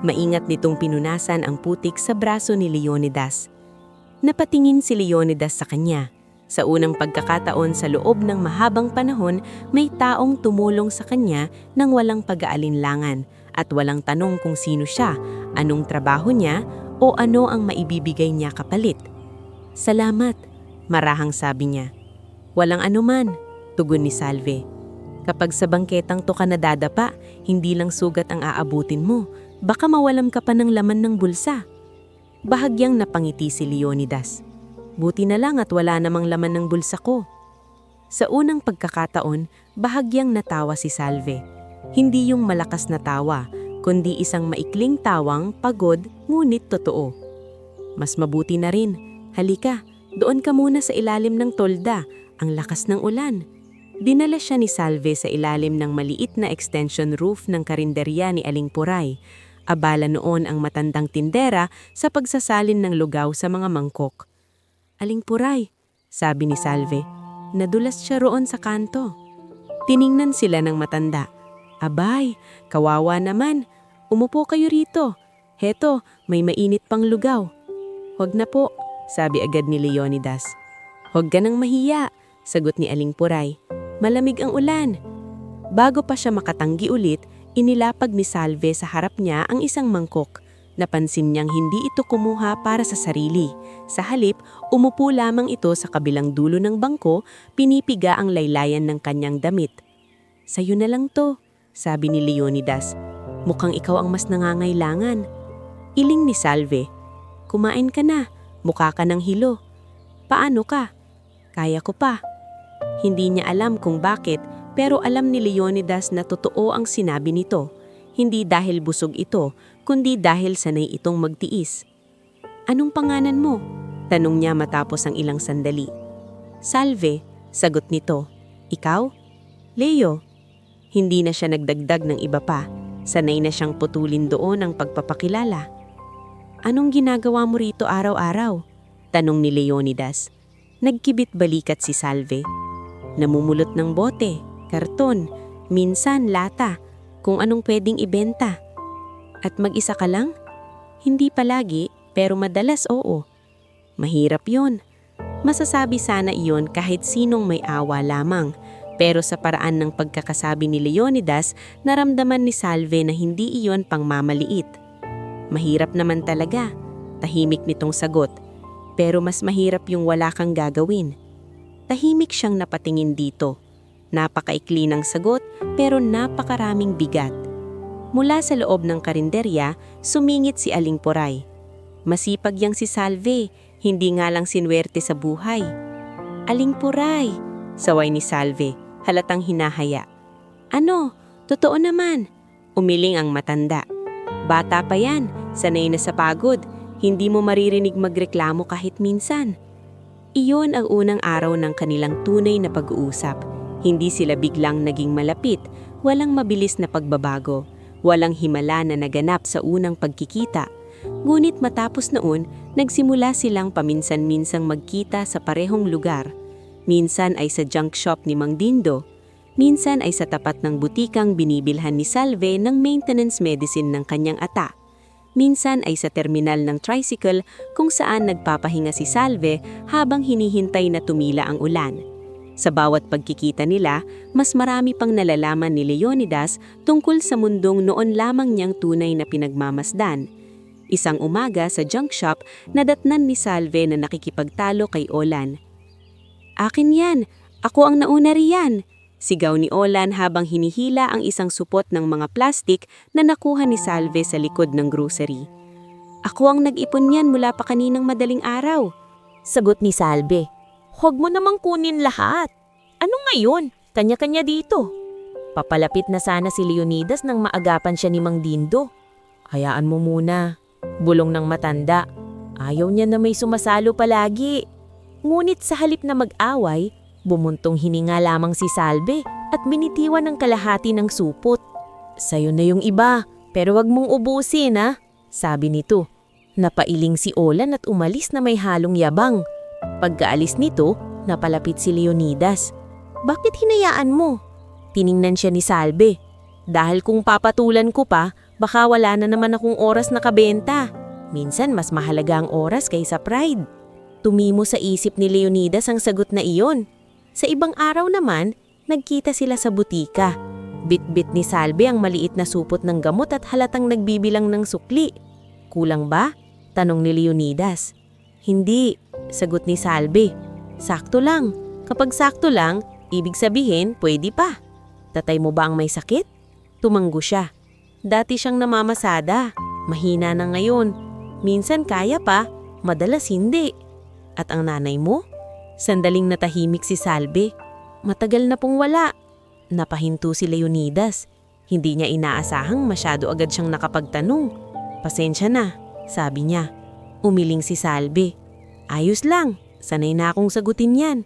Maingat nitong pinunasan ang putik sa braso ni Leonidas. Napatingin si Leonidas sa kanya. Sa unang pagkakataon sa loob ng mahabang panahon, may taong tumulong sa kanya nang walang pag-aalinlangan at walang tanong kung sino siya, anong trabaho niya o ano ang maibibigay niya kapalit. "Salamat," marahang sabi niya. "Walang anuman," tugon ni Salve. "Kapag sa bangketang to ka nadadapa, hindi lang sugat ang aabutin mo, baka mawalam ka pa ng laman ng bulsa." Bahagyang napangiti si Leonidas. "Buti na lang at wala namang laman ng bulsa ko." Sa unang pagkakataon, bahagyang natawa si Salve. Hindi yung malakas na tawa, kundi isang maikling tawang pagod ngunit totoo. "Mas mabuti na rin. Halika, doon ka muna sa ilalim ng tolda, ang lakas ng ulan." Dinala siya ni Salve sa ilalim ng maliit na extension roof ng karinderya ni Aling Puray. Abala noon ang matandang tindera sa pagsasalin ng lugaw sa mga mangkok. "Aling Puray," sabi ni Salve. Nadulas siya roon sa kanto. Tiningnan sila ng matanda. "Abay, kawawa naman. Umupo kayo rito. Heto, may mainit pang lugaw." "Huwag na po," sabi agad ni Leonidas. "Huwag ka nang mahiya," sagot ni Aling Puray. "Malamig ang ulan." Bago pa siya makatanggi ulit, inilapag ni Salve sa harap niya ang isang mangkok. Napansin niyang hindi ito kumuha para sa sarili. Sa halip, umupo lamang ito sa kabilang dulo ng bangko, pinipiga ang laylayan ng kanyang damit. "Sa'yo na lang to," sabi ni Leonidas. Mukhang ikaw ang mas nangangailangan. Iling ni Salve. Kumain ka na. Mukha ka ng hilo. Paano ka? Kaya ko pa. Hindi niya alam kung bakit, pero alam ni Leonidas na totoo ang sinabi nito. Hindi dahil busog ito, kundi dahil sanay itong magtiis. Anong pangalan mo? Tanong niya matapos ang ilang sandali. Salve, sagot nito. Ikaw? Leo. Hindi na siya nagdagdag ng iba pa. Sanay na siyang putulin doon ang pagpapakilala. Anong ginagawa mo rito araw-araw? Tanong ni Leonidas. Nagkibit balikat si Salve. Namumulot ng bote, karton, minsan lata, kung anong pwedeng ibenta. At mag-isa ka lang? Hindi palagi, pero madalas oo. Mahirap yon. Masasabi sana iyon kahit sinong may awa lamang. Pero sa paraan ng pagkakasabi ni Leonidas, naramdaman ni Salve na hindi iyon pangmamaliit. Mahirap naman talaga, tahimik nitong sagot. Pero mas mahirap yung wala kang gagawin. Tahimik siyang napatingin dito. Napakaikli ng sagot pero napakaraming bigat. Mula sa loob ng karinderya, sumingit si Aling Poray. Masipag yang si Salve, hindi nga lang sinwerte sa buhay. Aling Poray, saway ni Salve, halatang hinahaya. Ano? Totoo naman. Umiling ang matanda. Bata pa yan, sanay na sa pagod. Hindi mo maririnig magreklamo kahit minsan. Iyon ang unang araw ng kanilang tunay na pag-uusap. Hindi sila biglang naging malapit, walang mabilis na pagbabago, walang himala na naganap sa unang pagkikita. Ngunit matapos noon, nagsimula silang paminsan-minsang magkita sa parehong lugar. Minsan ay sa junk shop ni Mang Dindo, minsan ay sa tapat ng butikang binibilhan ni Salve ng maintenance medicine ng kanyang ata. Minsan ay sa terminal ng tricycle kung saan nagpapahinga si Salve habang hinihintay na tumila ang ulan. Sa bawat pagkikita nila, mas marami pang nalalaman ni Leonidas tungkol sa mundong noon lamang niyang tunay na pinagmamasdan. Isang umaga sa junk shop, nadatnan ni Salve na nakikipagtalo kay Olan. Akin yan! Ako ang nauna riyan! Sigaw ni Olan habang hinihila ang isang supot ng mga plastik na nakuha ni Salve sa likod ng grocery. Ako ang nag-ipon yan mula pa kaninang madaling araw. Sagot ni Salve. Huwag mo namang kunin lahat. Ano ngayon? Kanya-kanya dito. Papalapit na sana si Leonidas nang maagapan siya ni Mang Dindo. Hayaan mo muna. Bulong ng matanda. Ayaw niya na may sumasalo palagi. Ngunit sa halip na mag-away, bumuntong hininga lamang si Salve at binitiwan ng kalahati ng supot. Sa'yo na yung iba, pero wag mong ubusin ha, sabi nito. Napailing si Olan at umalis na may halong yabang. Pagkaalis nito, napalapit si Leonidas. Bakit hinayaan mo? Tiningnan siya ni Salve. Dahil kung papatulan ko pa, baka wala na naman akong oras na kabenta. Minsan mas mahalaga ang oras kaysa pride. Tumimo sa isip ni Leonidas ang sagot na iyon. Sa ibang araw naman, nagkita sila sa butika. Bit-bit ni Salve ang maliit na supot ng gamot at halatang nagbibilang ng sukli. Kulang ba? Tanong ni Leonidas. Hindi, sagot ni Salve. Sakto lang. Kapag sakto lang, ibig sabihin pwede pa. Tatay mo ba ang may sakit? Tumanggo siya. Dati siyang namamasada. Mahina na ngayon. Minsan kaya pa, madalas hindi. At ang nanay mo? Sandaling natahimik si Salve. Matagal na pong wala. Napahinto si Leonidas. Hindi niya inaasahang masyado agad siyang nakapagtanong. Pasensya na, sabi niya. Umiling si Salve. Ayos lang, sanay na akong sagutin yan.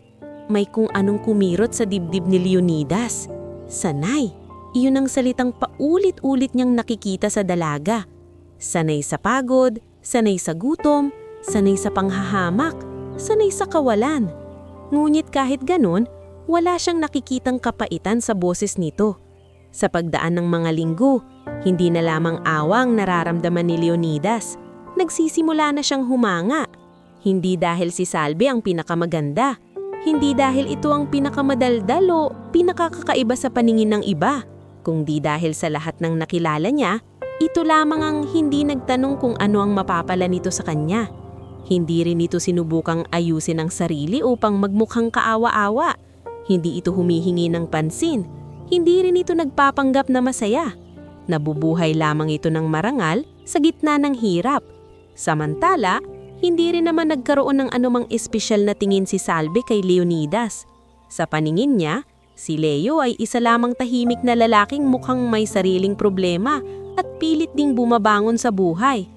May kung anong kumirot sa dibdib ni Leonidas. Sanay. Iyon ang salitang paulit-ulit niyang nakikita sa dalaga. Sanay sa pagod, sanay sa gutom, sanay sa panghahamak, sanay sa kawalan. Ngunit kahit ganun, wala siyang nakikitang kapaitan sa boses nito. Sa pagdaan ng mga linggo, hindi na lamang awang nararamdaman ni Leonidas. Nagsisimula na siyang humanga. Hindi dahil si Salve ang pinakamaganda. Hindi dahil ito ang pinakamadaldal o pinakakakaiba sa paningin ng iba. Kundi dahil sa lahat ng nakilala niya, ito lamang ang hindi nagtanong kung ano ang mapapala nito sa kanya. Hindi rin ito sinubukang ayusin ang sarili upang magmukhang kaawa-awa. Hindi ito humihingi ng pansin. Hindi rin ito nagpapanggap na masaya. Nabubuhay lamang ito ng marangal sa gitna ng hirap. Samantala, hindi rin naman nagkaroon ng anumang espesyal na tingin si Salve kay Leonidas. Sa paningin niya, si Leo ay isa lamang tahimik na lalaking mukhang may sariling problema at pilit ding bumabangon sa buhay.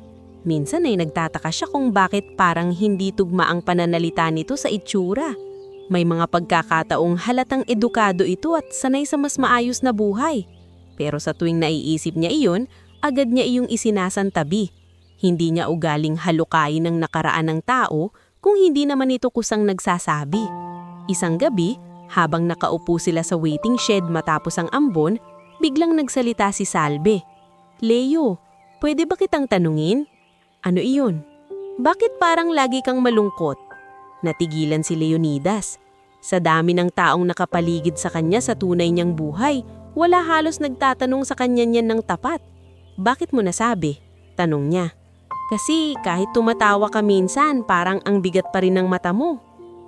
Minsan ay nagtataka siya kung bakit parang hindi tugma ang pananalita nito sa itsura. May mga pagkakataong halatang edukado ito at sanay sa mas maayos na buhay. Pero sa tuwing naiisip niya iyon, agad niya iyong isinasantabi. Hindi niya ugaling halukayin ng nakaraan ng tao kung hindi naman ito kusang nagsasabi. Isang gabi, habang nakaupo sila sa waiting shed matapos ang ambon, biglang nagsalita si Salve. "Leo, pwede ba kitang tanungin?" "Ano iyon? Bakit parang lagi kang malungkot?" Natigilan si Leonidas. Sa dami ng taong nakapaligid sa kanya sa tunay niyang buhay, wala halos nagtatanong sa kanya niyan ng tapat. "Bakit mo nasabi?" tanong niya. "Kasi kahit tumatawa ka minsan, parang ang bigat pa rin ng mata mo."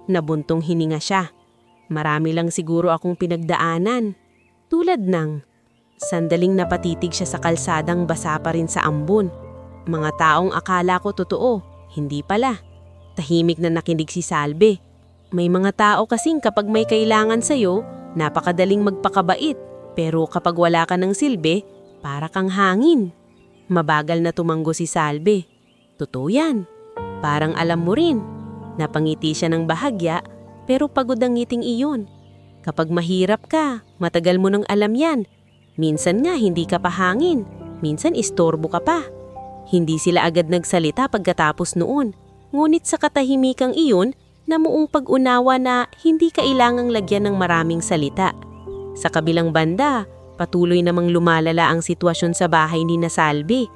Nabuntong hininga siya. "Marami lang siguro akong pinagdaanan." Tulad ng sandaling napatitig siya sa kalsadang basa pa rin sa ambon. Mga taong akala ko totoo, hindi pala. Tahimik na nakinig si Salve. May mga tao kasing kapag may kailangan sa'yo, napakadaling magpakabait. Pero kapag wala ka ng silbi, para kang hangin. Mabagal na tumango si Salve. "Totoo yan. Parang alam mo rin." Napangiti siya ng bahagya, pero pagod ang ngiting iyon. "Kapag mahirap ka, matagal mo nang alam yan. Minsan nga hindi ka pa hangin, minsan istorbo ka pa." Hindi sila agad nagsalita pagkatapos noon. Ngunit sa katahimikang iyon, namuong pag-unawa na hindi kailangang lagyan ng maraming salita. Sa kabilang banda, patuloy namang lumalala ang sitwasyon sa bahay ni Salve.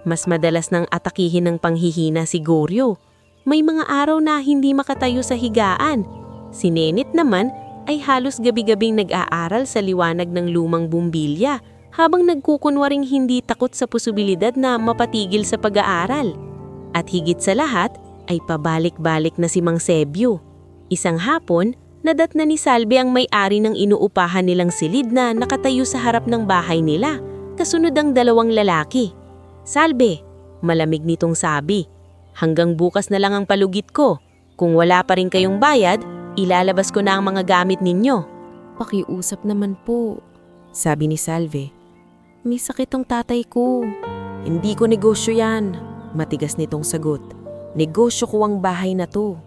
Mas madalas nang atakihin ng panghihina si Goryo. May mga araw na hindi makatayo sa higaan. Si Nenit naman ay halos gabi-gabing nag-aaral sa liwanag ng lumang bumbilya habang nagkukunwaring hindi takot sa posibilidad na mapatigil sa pag-aaral. At higit sa lahat ay pabalik-balik na si Mang Sebio. Isang hapon, nadat na ni Salve ang may-ari ng inuupahan nilang silid na nakatayo sa harap ng bahay nila, kasunod ang dalawang lalaki. "Salve," malamig nitong sabi, "hanggang bukas na lang ang palugit ko. Kung wala pa rin kayong bayad, ilalabas ko na ang mga gamit ninyo." "Pakiusap naman po," sabi ni Salve. "May sakit ang tatay ko." "Hindi ko negosyo yan," matigas nitong sagot. "Negosyo ko ang bahay na to."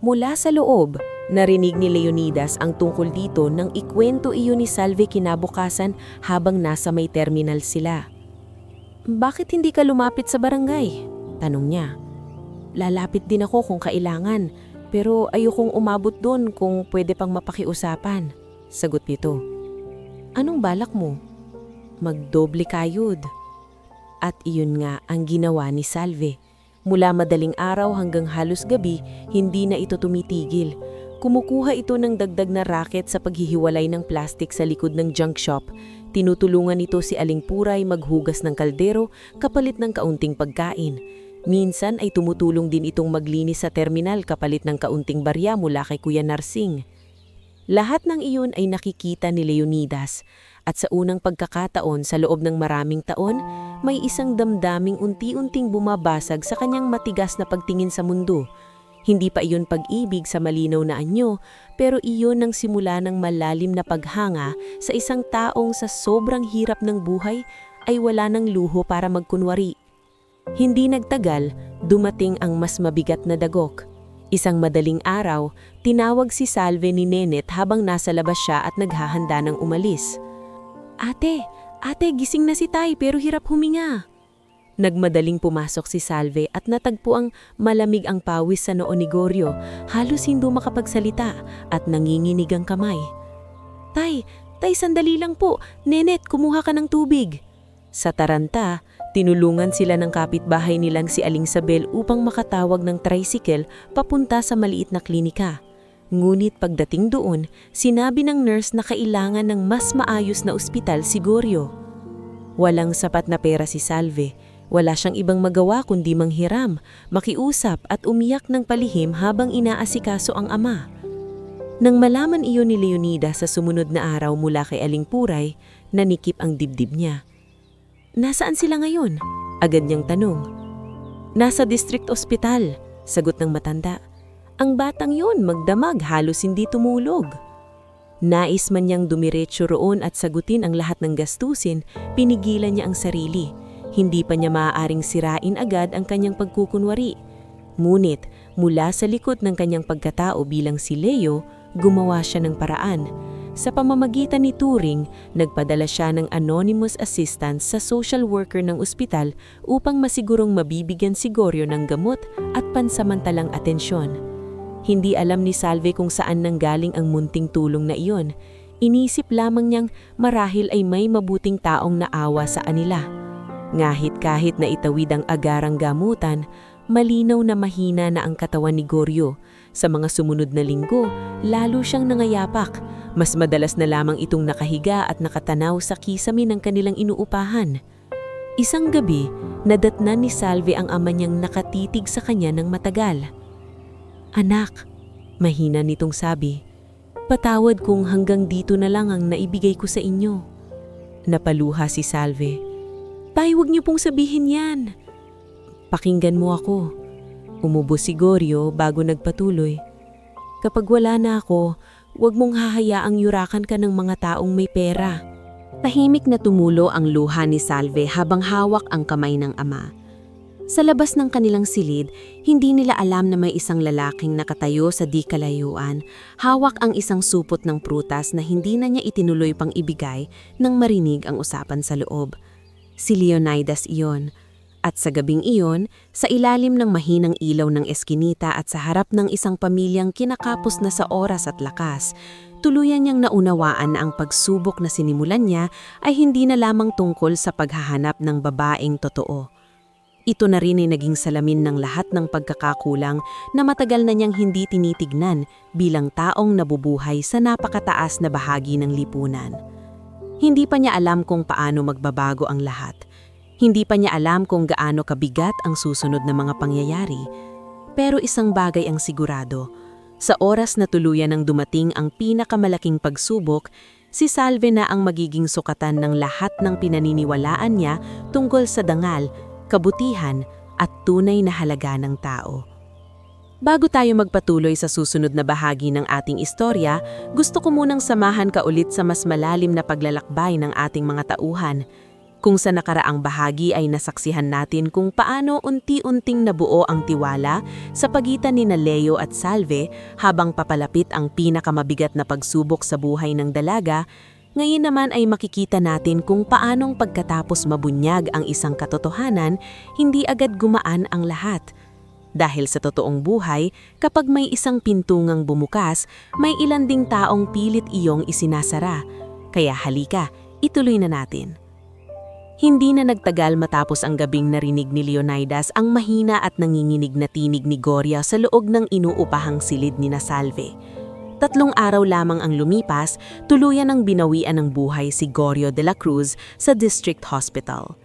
Mula sa loob, narinig ni Leonidas ang tungkol dito nang ikwento iyon ni Salve kinabukasan habang nasa may terminal sila. "Bakit hindi ka lumapit sa barangay?" tanong niya. "Lalapit din ako kung kailangan, pero ayokong umabot doon kung pwede pang mapakiusapan," sagot nito. "Anong balak mo?" "Magdoble kayod." At iyon nga ang ginawa ni Salve. Mula madaling araw hanggang halos gabi, hindi na ito tumitigil. Kumukuha ito ng dagdag na racket sa paghihiwalay ng plastik sa likod ng junk shop. Tinutulungan nito si Aling Puray maghugas ng kaldero kapalit ng kaunting pagkain. Minsan ay tumutulong din itong maglinis sa terminal kapalit ng kaunting barya mula kay Kuya Narsing. Lahat ng iyon ay nakikita ni Leonidas. At sa unang pagkakataon sa loob ng maraming taon, may isang damdaming unti-unting bumabasag sa kanyang matigas na pagtingin sa mundo. Hindi pa iyon pag-ibig sa malinaw na anyo, pero iyon ang simula ng malalim na paghanga sa isang taong sa sobrang hirap ng buhay ay wala ng luho para magkunwari. Hindi nagtagal, dumating ang mas mabigat na dagok. Isang madaling araw, tinawag si Salve ni Nenit habang nasa labas siya at naghahanda ng umalis. Ate, gising na si Tay pero hirap huminga." Nagmadaling pumasok si Salve at natagpo ang malamig ang pawis sa noo ni Goryo, halos hindi makapagsalita at nanginginig ang kamay. Tay, sandali lang po. Nenet, kumuha ka ng tubig." Sa taranta, tinulungan sila ng kapitbahay nilang si Aling Sabel upang makatawag ng tricycle papunta sa maliit na klinika. Ngunit pagdating doon, sinabi ng nurse na kailangan ng mas maayos na ospital si Goryo. Walang sapat na pera si Salve. Wala siyang ibang magawa kundi manghiram, makiusap at umiyak ng palihim habang inaasikaso ang ama. Nang malaman iyon ni Leonidas sa sumunod na araw mula kay Aling Puray, nanikip ang dibdib niya. Nasaan sila ngayon? Agad niyang tanong. Nasa district ospital, sagot ng matanda. Ang batang yun magdamag, halos hindi tumulog. Nais man niyang dumiretso roon at sagutin ang lahat ng gastusin, pinigilan niya ang sarili. Hindi pa niya maaaring sirain agad ang kanyang pagkukunwari. Ngunit mula sa likod ng kanyang pagkatao bilang si Leo, gumawa siya ng paraan. Sa pamamagitan ni Turing, nagpadala siya ng anonymous assistance sa social worker ng ospital upang masigurong mabibigyan si Goryo ng gamot at pansamantalang atensyon. Hindi alam ni Salve kung saan nanggaling ang munting tulong na iyon. Inisip lamang niyang marahil ay may mabuting taong naawa sa kanila. Ngahit kahit na itawid ang agarang gamutan, malinaw na mahina na ang katawan ni Goryo. Sa mga sumunod na linggo, lalo siyang nangayapak. Mas madalas na lamang itong nakahiga at nakatanaw sa kisame ng kanilang inuupahan. Isang gabi, nadatnan ni Salve ang ama niyang nakatitig sa kanya ng matagal. Anak, mahina nitong sabi, patawad kung hanggang dito na lang ang naibigay ko sa inyo. Napaluha si Salve. Tay, huwag niyo pong sabihin yan. Pakinggan mo ako. Umubo si Goryo bago nagpatuloy. Kapag wala na ako, huwag mong hahayaang yurakan ka ng mga taong may pera. Tahimik na tumulo ang luha ni Salve habang hawak ang kamay ng ama. Sa labas ng kanilang silid, hindi nila alam na may isang lalaking nakatayo sa di kalayuan, hawak ang isang supot ng prutas na hindi na niya itinuloy pang ibigay nang marinig ang usapan sa loob. Si Leonidas iyon. At sa gabing iyon, sa ilalim ng mahinang ilaw ng eskinita at sa harap ng isang pamilyang kinakapos na sa oras at lakas, tuluyan niyang naunawaan na ang pagsubok na sinimulan niya ay hindi na lamang tungkol sa paghahanap ng babaeng totoo. Ito na rin ay naging salamin ng lahat ng pagkakakulang na matagal na niyang hindi tinitignan bilang taong nabubuhay sa napakataas na bahagi ng lipunan. Hindi pa niya alam kung paano magbabago ang lahat. Hindi pa niya alam kung gaano kabigat ang susunod na mga pangyayari. Pero isang bagay ang sigurado. Sa oras na tuluyan ng dumating ang pinakamalaking pagsubok, si Salve na ang magiging sukatan ng lahat ng pinaniniwalaan niya tungkol sa dangal, kabutihan at tunay na halaga ng tao. Bago tayo magpatuloy sa susunod na bahagi ng ating istorya, gusto ko munang samahan ka ulit sa mas malalim na paglalakbay ng ating mga tauhan. Kung sa nakaraang bahagi ay nasaksihan natin kung paano unti-unting nabuo ang tiwala sa pagitan ni Leo at Salve habang papalapit ang pinakamabigat na pagsubok sa buhay ng dalaga, ngayon naman ay makikita natin kung paanong pagkatapos mabunyag ang isang katotohanan, hindi agad gumaan ang lahat. Dahil sa totoong buhay, kapag may isang pintungang bumukas, may ilan ding taong pilit iyong isinasara. Kaya halika, ituloy na natin. Hindi na nagtagal matapos ang gabing narinig ni Leonidas ang mahina at nanginginig na tinig ni Goryo sa loob ng inuupahang silid ni Salve. 3 araw lamang ang lumipas, tuluyan ang binawian ng buhay si Goryo de la Cruz sa District Hospital.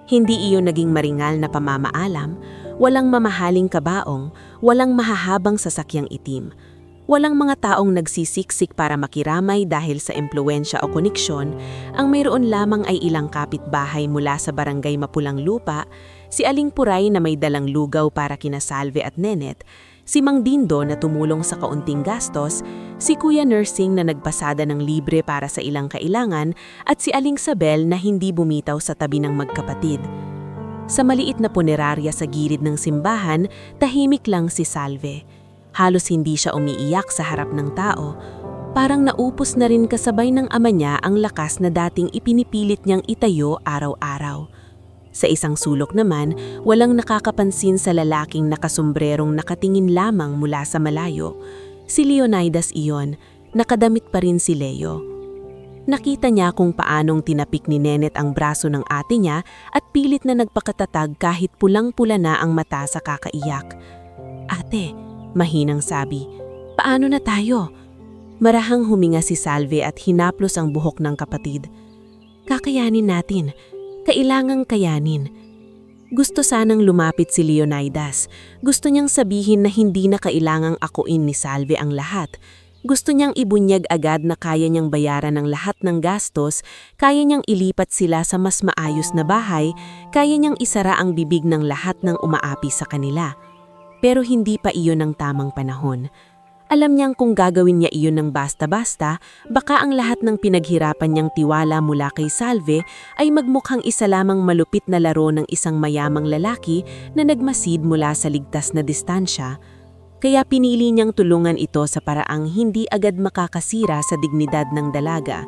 Hindi iyon naging maringal na pamamaalam, walang mamahaling kabaong, walang mahahabang sasakyang itim. Walang mga taong nagsisiksik para makiramay dahil sa impluwensya o koneksyon, ang mayroon lamang ay ilang kapitbahay mula sa barangay Mapulang Lupa, si Aling Puray na may dalang lugaw para kina Salve at Nenet, si Mang Dindo na tumulong sa kaunting gastos, si Kuya Nursing na nagpasada ng libre para sa ilang kailangan, at si Aling Sabel na hindi bumitaw sa tabi ng magkapatid. Sa maliit na punerarya sa gilid ng simbahan, tahimik lang si Salve. Halos hindi siya umiiyak sa harap ng tao. Parang naupos na rin kasabay ng ama niya ang lakas na dating ipinipilit niyang itayo araw-araw. Sa isang sulok naman, walang nakakapansin sa lalaking nakasombrerong nakatingin lamang mula sa malayo. Si Leonidas iyon, nakadamit pa rin si Leo. Nakita niya kung paanong tinapik ni Nenet ang braso ng ate niya at pilit na nagpakatatag kahit pulang-pula na ang mata sa kakaiyak. Ate, mahinang sabi, paano na tayo? Marahang huminga si Salve at hinaplos ang buhok ng kapatid. Kakayanin natin. Kailangang kayanin. Gusto sanang lumapit si Leonidas. Gusto niyang sabihin na hindi na kailangang akuin ni Salve ang lahat. Gusto niyang ibunyag agad na kaya niyang bayaran ng lahat ng gastos, kaya niyang ilipat sila sa mas maayos na bahay, kaya niyang isara ang bibig ng lahat ng umaapi sa kanila. Pero hindi pa iyon ang tamang panahon. Alam niyang kung gagawin niya iyon ng basta-basta, baka ang lahat ng pinaghirapan niyang tiwala mula kay Salve ay magmukhang isa lamang malupit na laro ng isang mayamang lalaki na nagmasid mula sa ligtas na distansya. Kaya pinili niyang tulungan ito sa paraang hindi agad makakasira sa dignidad ng dalaga.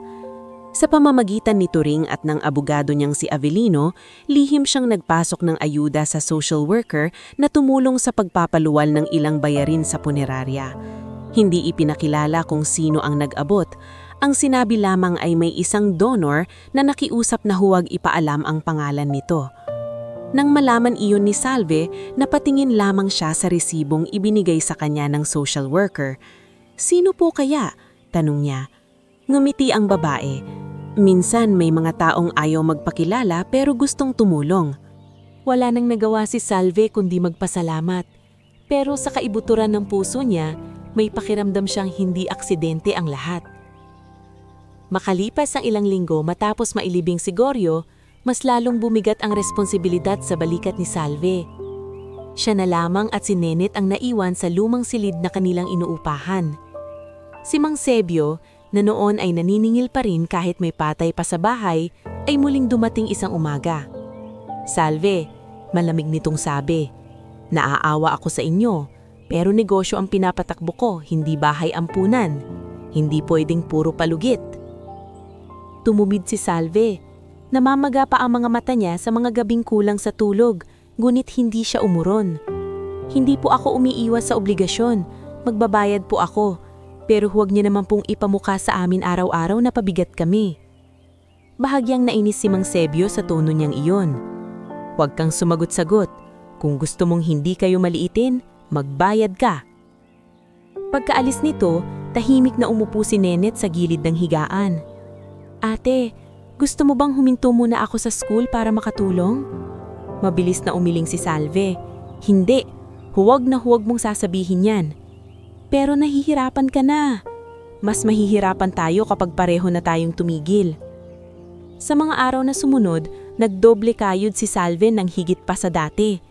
Sa pamamagitan ni Turing at ng abogado niyang si Avelino, lihim siyang nagpasok ng ayuda sa social worker na tumulong sa pagpapaluwal ng ilang bayarin sa punerarya. Hindi ipinakilala kung sino ang nag-abot. Ang sinabi lamang ay may isang donor na nakiusap na huwag ipaalam ang pangalan nito. Nang malaman iyon ni Salve, napatingin lamang siya sa resibong ibinigay sa kanya ng social worker. "Sino po kaya?" tanong niya. Ngumiti ang babae. Minsan may mga taong ayaw magpakilala pero gustong tumulong. Wala nang nagawa si Salve kundi magpasalamat. Pero sa kaibuturan ng puso niya, may pakiramdam siyang hindi aksidente ang lahat. Makalipas ang ilang linggo matapos mailibing si Goryo, mas lalong bumigat ang responsibilidad sa balikat ni Salve. Siya na lamang at si Nenet ang naiwan sa lumang silid na kanilang inuupahan. Si Mang Sebio, na noon ay naniningil pa rin kahit may patay pa sa bahay, ay muling dumating isang umaga. "Salve," malamig nitong sabi, "naaawa ako sa inyo, pero negosyo ang pinapatakbo ko, hindi bahay ampunan. Hindi pwedeng puro palugit." Tumumid si Salve. Namamaga pa ang mga mata niya sa mga gabing kulang sa tulog, ngunit hindi siya umuron. "Hindi po ako umiiwas sa obligasyon. Magbabayad po ako. Pero huwag niya naman pong ipamukha sa amin araw-araw na pabigat kami." Bahagyang nainis si Mang Sebio sa tono niyang iyon. "Huwag kang sumagot-sagot. Kung gusto mong hindi kayo maliitin, magbayad ka." Pagkaalis nito, tahimik na umupo si Nenet sa gilid ng higaan. "Ate, gusto mo bang huminto muna ako sa school para makatulong?" Mabilis na umiling si Salve. "Hindi, huwag na huwag mong sasabihin yan." "Pero nahihirapan ka na." "Mas mahihirapan tayo kapag pareho na tayong tumigil." Sa mga araw na sumunod, nagdoble kayod si Salve ng higit pa sa dati.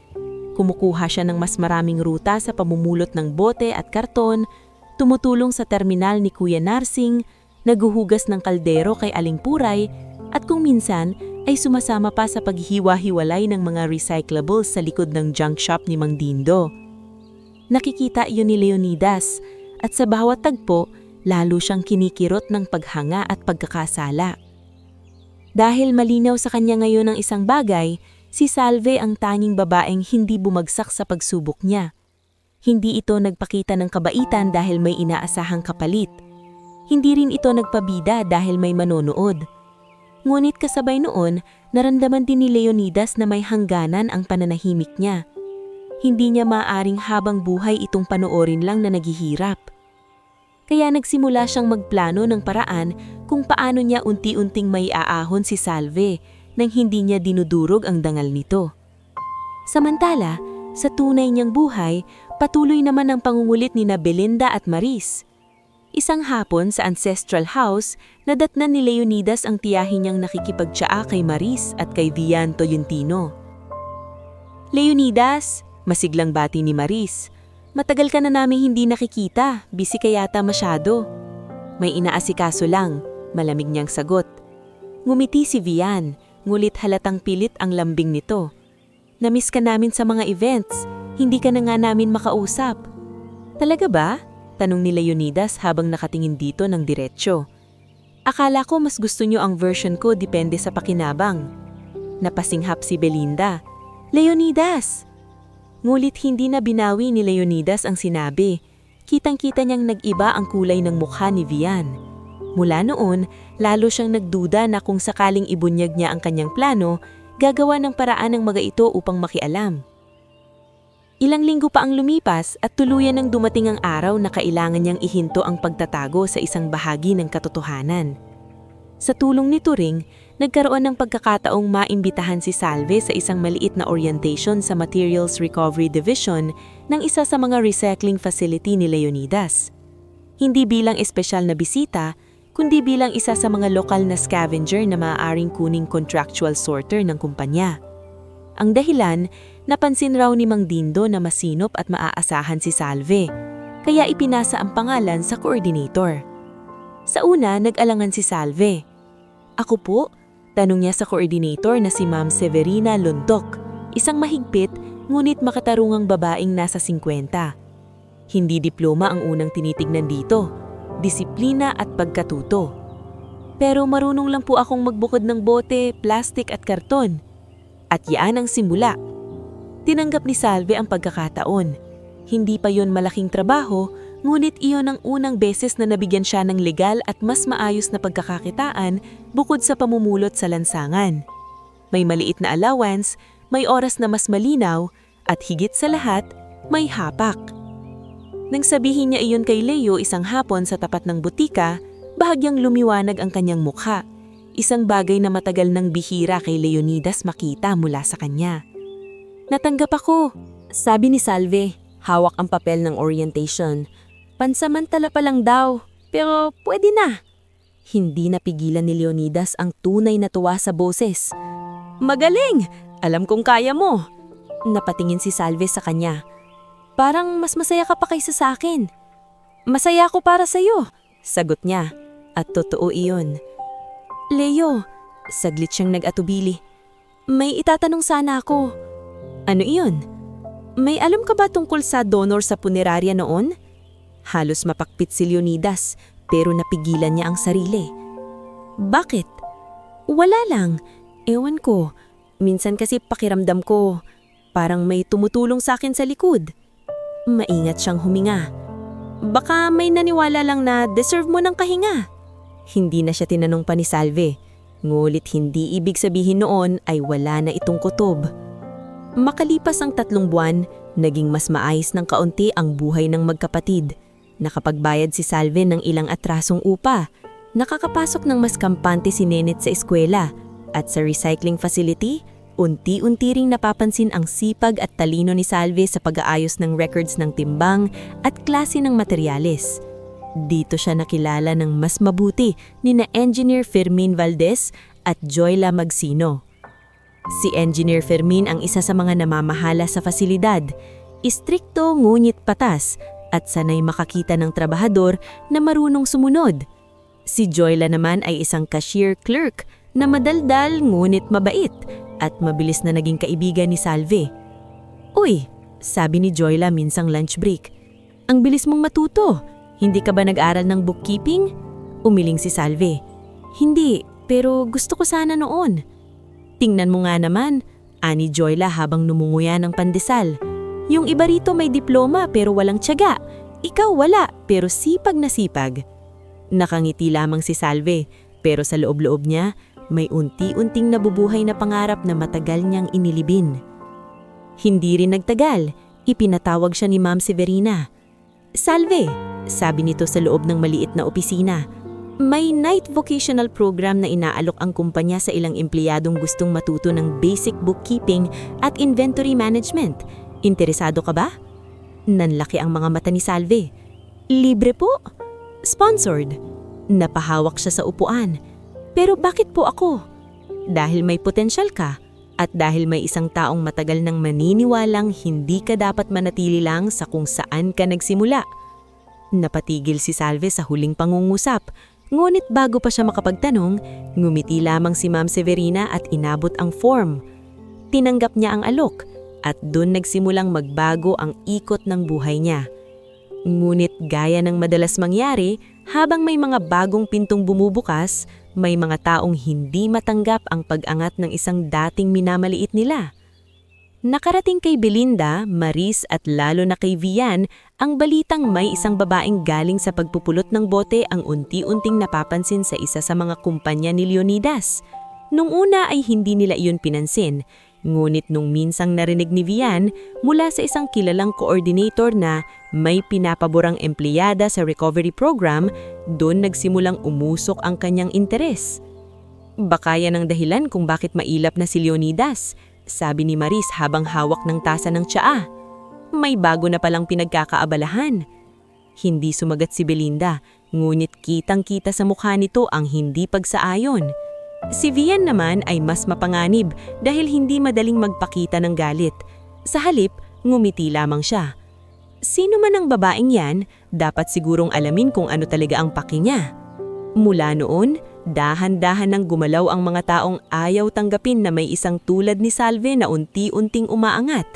Kumukuha siya ng mas maraming ruta sa pamumulot ng bote at karton, tumutulong sa terminal ni Kuya Narsing, naguhugas ng kaldero kay Aling Puray, at kung minsan ay sumasama pa sa paghiwa-hiwalay ng mga recyclables sa likod ng junk shop ni Mang Dindo. Nakikita iyon ni Leonidas at sa bawat tagpo, lalo siyang kinikirot ng paghanga at pagkakasala. Dahil malinaw sa kanya ngayon ang isang bagay, si Salve ang tanging babaeng hindi bumagsak sa pagsubok niya. Hindi ito nagpakita ng kabaitan dahil may inaasahang kapalit. Hindi rin ito nagpabida dahil may manonood. Ngunit kasabay noon, naramdaman din ni Leonidas na may hangganan ang pananahimik niya. Hindi niya maaaring habang buhay itong panoorin lang na naghihirap. Kaya nagsimula siyang magplano ng paraan kung paano niya unti-unting may aahon si Salve nang hindi niya dinudurog ang dangal nito. Samantala, sa tunay niyang buhay, patuloy naman ang pangungulit ni Belinda at Maris. Isang hapon sa ancestral house, nadatnan ni Leonidas ang tiyahin niyang nakikipagtsaa kay Maris at kay Vian Tolentino. "Leonidas," masiglang bati ni Maris, "matagal ka na namin hindi nakikita, busy ka yata masyado." "May inaasikaso lang," malamig niyang sagot. Ngumiti si Vian, ngulit halatang pilit ang lambing nito. "Namiss ka namin sa mga events, hindi ka na nga namin makausap." "Talaga ba?" tanong ni Leonidas habang nakatingin dito ng diretsyo. "Akala ko mas gusto niyo ang version ko depende sa pakinabang." Napasinghap si Belinda. "Leonidas!" Ngulit hindi na binawi ni Leonidas ang sinabi. Kitang-kita niyang nag-iba ang kulay ng mukha ni Vian. Mula noon, lalo siyang nagduda na kung sakaling ibunyag niya ang kanyang plano, gagawa ng paraan ng mga ito upang makialam. Ilang linggo pa ang lumipas at tuluyan nang dumating ang araw na kailangan niyang ihinto ang pagtatago sa isang bahagi ng katotohanan. Sa tulong ni Turing, nagkaroon ng pagkakataong maimbitahan si Salve sa isang maliit na orientation sa Materials Recovery Division ng isa sa mga recycling facility ni Leonidas. Hindi bilang espesyal na bisita, kundi bilang isa sa mga lokal na scavenger na maaaring kuning contractual sorter ng kumpanya. Ang dahilan, napansin raw ni Mang Dindo na masinop at maaasahan si Salve, kaya ipinasa ang pangalan sa coordinator. Sa una, nag-alangan si Salve. "Ako po?" tanong niya sa coordinator na si Ma'am Severina Lundok, isang mahigpit ngunit makatarungang babaeng nasa 50. Hindi diploma ang unang tinitignan dito, disiplina at pagkatuto. "Pero marunong lang po akong magbukod ng bote, plastik at karton." At yaan ang simula. Tinanggap ni Salve ang pagkakataon. Hindi pa yon malaking trabaho, ngunit iyon ang unang beses na nabigyan siya ng legal at mas maayos na pagkakakitaan bukod sa pamumulot sa lansangan. May maliit na allowance, may oras na mas malinaw, at higit sa lahat, may hapak. Nang sabihin niya iyon kay Leo isang hapon sa tapat ng butika, bahagyang lumiwanag ang kanyang mukha. Isang bagay na matagal nang bihira kay Leonidas makita mula sa kanya. "Natanggap ako," sabi ni Salve, hawak ang papel ng orientation. "Pansamantala pa lang daw, pero pwede na." Hindi napigilan ni Leonidas ang tunay na tuwa sa boses. "Magaling! Alam kong kaya mo." Napatingin si Salve sa kanya. "Parang mas masaya ka pa kaysa sa akin." "Masaya ako para sa'yo," sagot niya. At totoo iyon. "Leo," saglit siyang nag-atubili. "May itatanong sana ako." "Ano iyon? May alam ka ba tungkol sa donor sa punerarya noon?" Halos mapakpit si Leonidas, pero napigilan niya ang sarili. "Bakit?" "Wala lang. Ewan ko. Minsan kasi pakiramdam ko, parang may tumutulong sa akin sa likod." Maingat siyang huminga. "Baka may naniwala lang na deserve mo ng kahinga." Hindi na siya tinanong pa ni Salve, ngulit hindi ibig sabihin noon ay wala na itong kutob. Makalipas ang 3 buwan, naging mas maayos ng kaunti ang buhay ng magkapatid. Nakapagbayad si Salve ng ilang atrasong upa, nakakapasok ng mas kampante si Nenet sa eskwela, at sa recycling facility, unti-unti ring napapansin ang sipag at talino ni Salve sa pag-aayos ng records ng timbang at klase ng materyales. Dito siya nakilala ng mas mabuti ni na Engineer Fermin Valdez at Joyla Magsino. Si Engineer Fermin ang isa sa mga namamahala sa fasilidad, istrikto ngunit patas at sanay makakita ng trabahador na marunong sumunod. Si Joyla naman ay isang cashier clerk na madaldal ngunit mabait at mabilis na naging kaibigan ni Salve. "Uy," sabi ni Joyla minsang lunch break, "ang bilis mong matuto. Hindi ka ba nag-aral ng bookkeeping?" Umiling si Salve. "Hindi, pero gusto ko sana noon." "Tingnan mo nga naman," ani Joyla habang numunguya ng pandesal. "Yung iba rito may diploma pero walang tiyaga. Ikaw wala pero sipag na sipag." Nakangiti lamang si Salve, pero sa loob-loob niya, may unti-unting nabubuhay na pangarap na matagal niyang inilibin. Hindi rin nagtagal, ipinatawag siya ni Ma'am Severina. "Salve," sabi nito sa loob ng maliit na opisina. "May night vocational program na inaalok ang kumpanya sa ilang empleyadong gustong matuto ng basic bookkeeping at inventory management. Interesado ka ba?" Nanlaki ang mga mata ni Salve. "Libre po?" "Sponsored." Napahawak siya sa upuan. "Pero bakit po ako?" "Dahil may potensyal ka at dahil may isang taong matagal nang maniniwalang hindi ka dapat manatili lang sa kung saan ka nagsimula." Napatigil si Salve sa huling pangungusap, ngunit bago pa siya makapagtanong, ngumiti lamang si Ma'am Severina at inabot ang form. Tinanggap niya ang alok at doon nagsimulang magbago ang ikot ng buhay niya. Ngunit gaya ng madalas mangyari, habang may mga bagong pintong bumubukas, may mga taong hindi matanggap ang pag-angat ng isang dating minamaliit nila. Nakarating kay Belinda, Maris at lalo na kay Vian ang balitang may isang babaeng galing sa pagpupulot ng bote ang unti-unting napapansin sa isa sa mga kumpanya ni Leonidas. Nung una ay hindi nila iyon pinansin, ngunit nung minsang narinig ni Vian mula sa isang kilalang coordinator na may pinapaborang empleyada sa recovery program, doon nagsimulang umusok ang kanyang interes. "Baka yan ang dahilan kung bakit mailap na si Leonidas," sabi ni Maris habang hawak ng tasa ng tsaa. "May bago na palang pinagkakaabalahan." Hindi sumagat si Belinda, ngunit kitang-kita sa mukha nito ang hindi pagsaayon. Si Vian naman ay mas mapanganib dahil hindi madaling magpakita ng galit. Sa halip, ngumiti lamang siya. Sino man ang babaeng yan, dapat sigurong alamin kung ano talaga ang paki niya. Mula noon, dahan-dahan nang gumalaw ang mga taong ayaw tanggapin na may isang tulad ni Salve na unti-unting umaangat.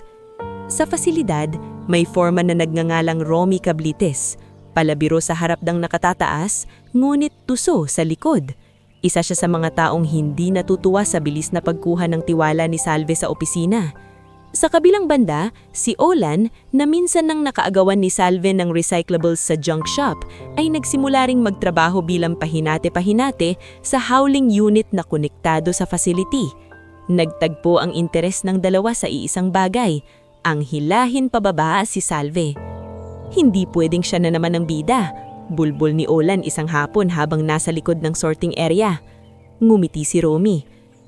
Sa fasilidad, may foreman na nagngangalang Romy Cablites. Palabiro sa harap ng nakatataas, ngunit tuso sa likod. Isa siya sa mga taong hindi natutuwa sa bilis na pagkuha ng tiwala ni Salve sa opisina. Sa kabilang banda, si Olan, na minsan nang nakaagawan ni Salve ng recyclables sa junk shop, ay nagsimula ring magtrabaho bilang pahinate-pahinate sa howling unit na konektado sa facility. Nagtagpo ang interes ng dalawa sa iisang bagay, ang hilahin pababa si Salve. Hindi pwedeng siya na naman ang bida. Bulbul ni Olan isang hapon habang nasa likod ng sorting area. Ngumiti si Romy.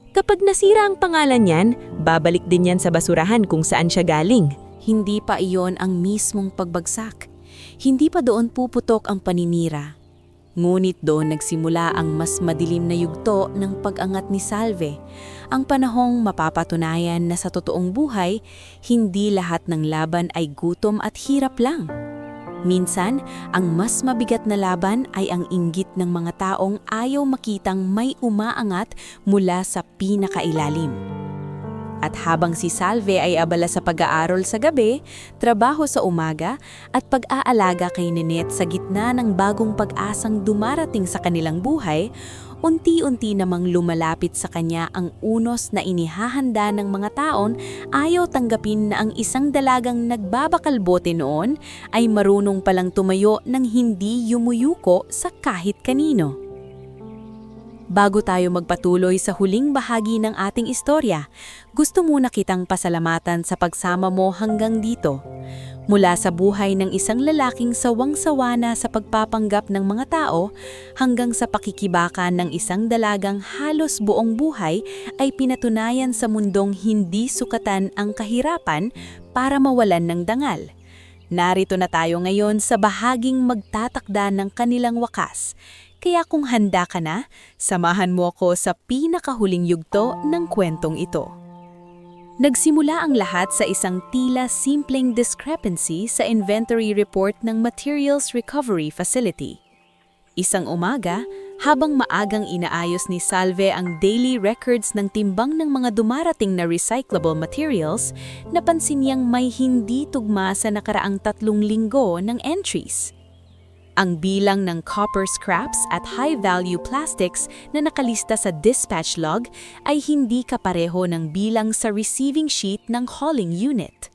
Kapag nasira ang pangalan niyan, babalik din yan sa basurahan kung saan siya galing. Hindi pa iyon ang mismong pagbagsak. Hindi pa doon puputok ang paninira. Ngunit doon nagsimula ang mas madilim na yugto ng pag-angat ni Salve. Ang panahong mapapatunayan na sa totoong buhay, hindi lahat ng laban ay gutom at hirap lang. Minsan, ang mas mabigat na laban ay ang inggit ng mga taong ayaw makitang may umaangat mula sa pinakailalim. At habang si Salve ay abala sa pag-aaral sa gabi, trabaho sa umaga, at pag-aalaga kay Ninette sa gitna ng bagong pag-asang dumarating sa kanilang buhay, unti-unti namang lumalapit sa kanya ang unos na inihahanda ng mga taon ayaw tanggapin na ang isang dalagang nagbabakalbote noon ay marunong palang tumayo ng hindi yumuyuko sa kahit kanino. Bago tayo magpatuloy sa huling bahagi ng ating istorya, gusto muna kitang pasalamatan sa pagsama mo hanggang dito. Mula sa buhay ng isang lalaking sawang-sawa na sa pagpapanggap ng mga tao, hanggang sa pakikibaka ng isang dalagang halos buong buhay ay pinatunayan sa mundong hindi sukatan ang kahirapan para mawalan ng dangal. Narito na tayo ngayon sa bahaging magtatakda ng kanilang wakas. Kaya kung handa ka na, samahan mo ako sa pinakahuling yugto ng kwentong ito. Nagsimula ang lahat sa isang tila simpleng discrepancy sa inventory report ng Materials Recovery Facility. Isang umaga, habang maagang inaayos ni Salve ang daily records ng timbang ng mga dumarating na recyclable materials, napansin niyang may hindi tugma sa nakaraang 3 linggo ng entries. Ang bilang ng copper scraps at high-value plastics na nakalista sa dispatch log ay hindi kapareho ng bilang sa receiving sheet ng hauling unit.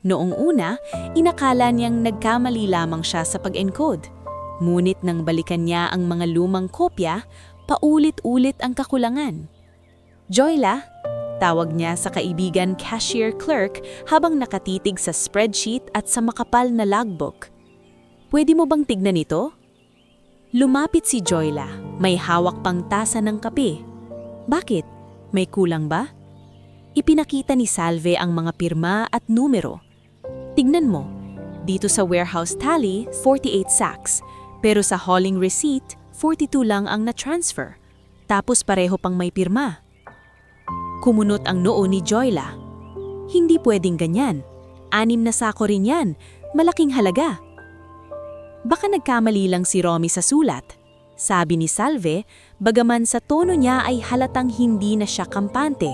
Noong una, inakala niyang nagkamali lamang siya sa pag-encode. Ngunit nang balikan niya ang mga lumang kopya, paulit-ulit ang kakulangan. Joyla, tawag niya sa kaibigan cashier clerk habang nakatitig sa spreadsheet at sa makapal na logbook. Pwede mo bang tignan ito? Lumapit si Joyla, may hawak pang tasa ng kape. Bakit? May kulang ba? Ipinakita ni Salve ang mga pirma at numero. Tignan mo, dito sa warehouse tally, 48 sacks, pero sa hauling receipt, 42 lang ang na-transfer. Tapos pareho pang may pirma. Kumunot ang noo ni Joyla. Hindi pwedeng ganyan. 6 na sako rin yan. Malaking halaga. Baka nagkamali lang si Romy sa sulat. Sabi ni Salve, bagaman sa tono niya ay halatang hindi na siya kampante.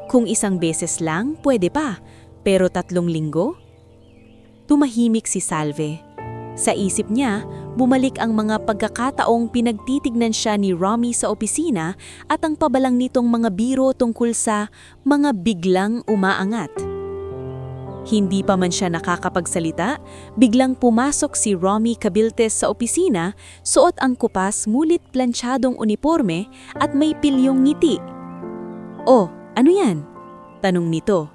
Kung isang beses lang, pwede pa. Pero 3 linggo? Tumahimik si Salve. Sa isip niya, bumalik ang mga pagkakataong pinagtitignan siya ni Romy sa opisina at ang pabalang nitong mga biro tungkol sa mga biglang umaangat. Hindi pa man siya nakakapagsalita, biglang pumasok si Romy Cablites sa opisina, suot ang kupas ngulit plantsadong uniforme at may pilyong ngiti. "Oh, ano yan?" tanong nito.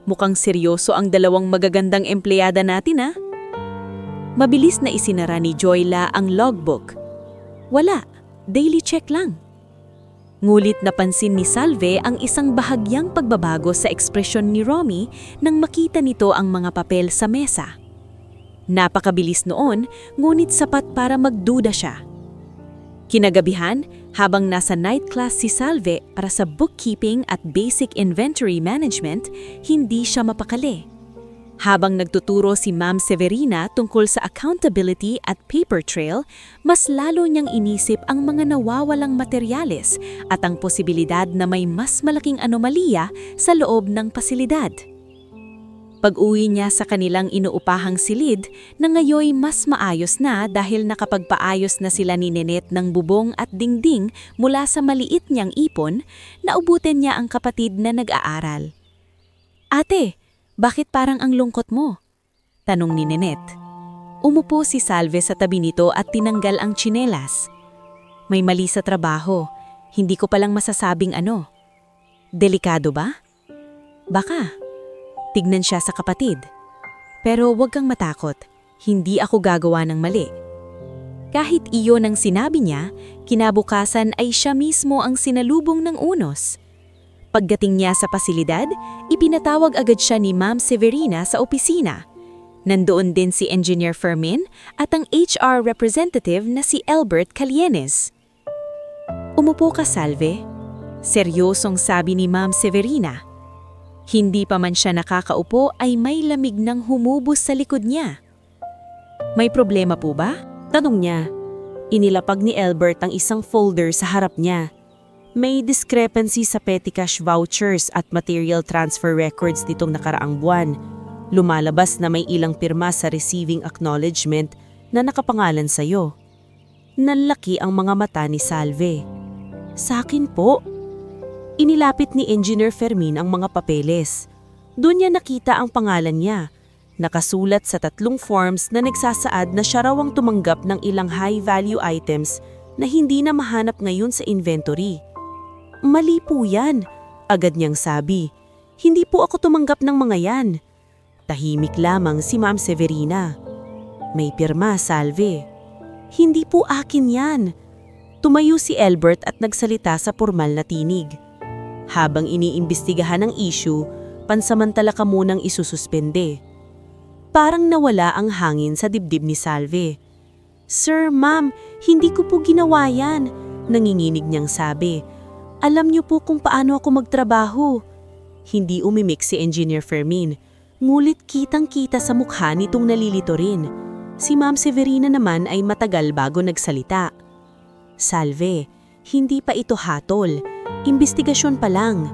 "Mukhang seryoso ang 2 magagandang empleyada natin, ha?" Mabilis na isinara ni Joyla ang logbook. Wala, daily check lang. Ngulit napansin ni Salve ang isang bahagyang pagbabago sa ekspresyon ni Romy nang makita nito ang mga papel sa mesa. Napakabilis noon, ngunit sapat para magduda siya. Kinagabihan, habang nasa night class si Salve para sa bookkeeping at basic inventory management, hindi siya mapakali. Habang nagtuturo si Ma'am Severina tungkol sa accountability at paper trail, mas lalo niyang inisip ang mga nawawalang materyales at ang posibilidad na may mas malaking anomalya sa loob ng pasilidad. Pag-uwi niya sa kanilang inuupahang silid na ngayoy mas maayos na dahil nakapagpaayos na sila ni Nenet ng bubong at dingding mula sa maliit niyang ipon, naubutin niya ang kapatid na nag-aaral. "Ate, bakit parang ang lungkot mo?" tanong ni Nenet. Umupo si Salve sa tabi nito at tinanggal ang tsinelas. "May mali sa trabaho. Hindi ko palang masasabing ano." "Delikado ba?" "Baka." Tignan siya sa kapatid. "Pero huwag kang matakot. Hindi ako gagawa ng mali." Kahit iyon ang sinabi niya, kinabukasan ay siya mismo ang sinalubong ng unos. Pagdating niya sa pasilidad, ipinatawag agad siya ni Ma'am Severina sa opisina. Nandoon din si Engineer Fermin at ang HR representative na si Albert Calienes. "Umupo ka, Salve." Seryosong sabi ni Ma'am Severina. Hindi pa man siya nakakaupo ay may lamig ng humubos sa likod niya. "May problema po ba?" tanong niya. Inilapag ni Albert ang isang folder sa harap niya. May discrepancy sa petty cash vouchers at material transfer records nitong nakaraang buwan. Lumalabas na may ilang pirma sa receiving acknowledgement na nakapangalan sa'yo. Nanlaki ang mga mata ni Salve. "Sa akin po?" Inilapit ni Engineer Fermin ang mga papeles. Doon niya nakita ang pangalan niya. Nakasulat sa 3 forms na nagsasaad na siya raw ang tumanggap ng ilang high-value items na hindi na mahanap ngayon sa inventory. "Mali po yan," agad niyang sabi. "Hindi po ako tumanggap ng mga yan." Tahimik lamang si Ma'am Severina. "May pirma, Salve." "Hindi po akin yan." Tumayo si Albert at nagsalita sa pormal na tinig. "Habang iniimbestigahan ang issue, pansamantala ka munang isususpende." Parang nawala ang hangin sa dibdib ni Salve. "Sir, ma'am, hindi ko po ginawa yan," nanginginig niyang sabi. "Alam niyo po kung paano ako magtrabaho." Hindi umimik si Engineer Fermin, ngulit kitang-kita sa mukha nitong nalilito rin. Si Ma'am Severina naman ay matagal bago nagsalita. "Salve, hindi pa ito hatol. Imbestigasyon pa lang."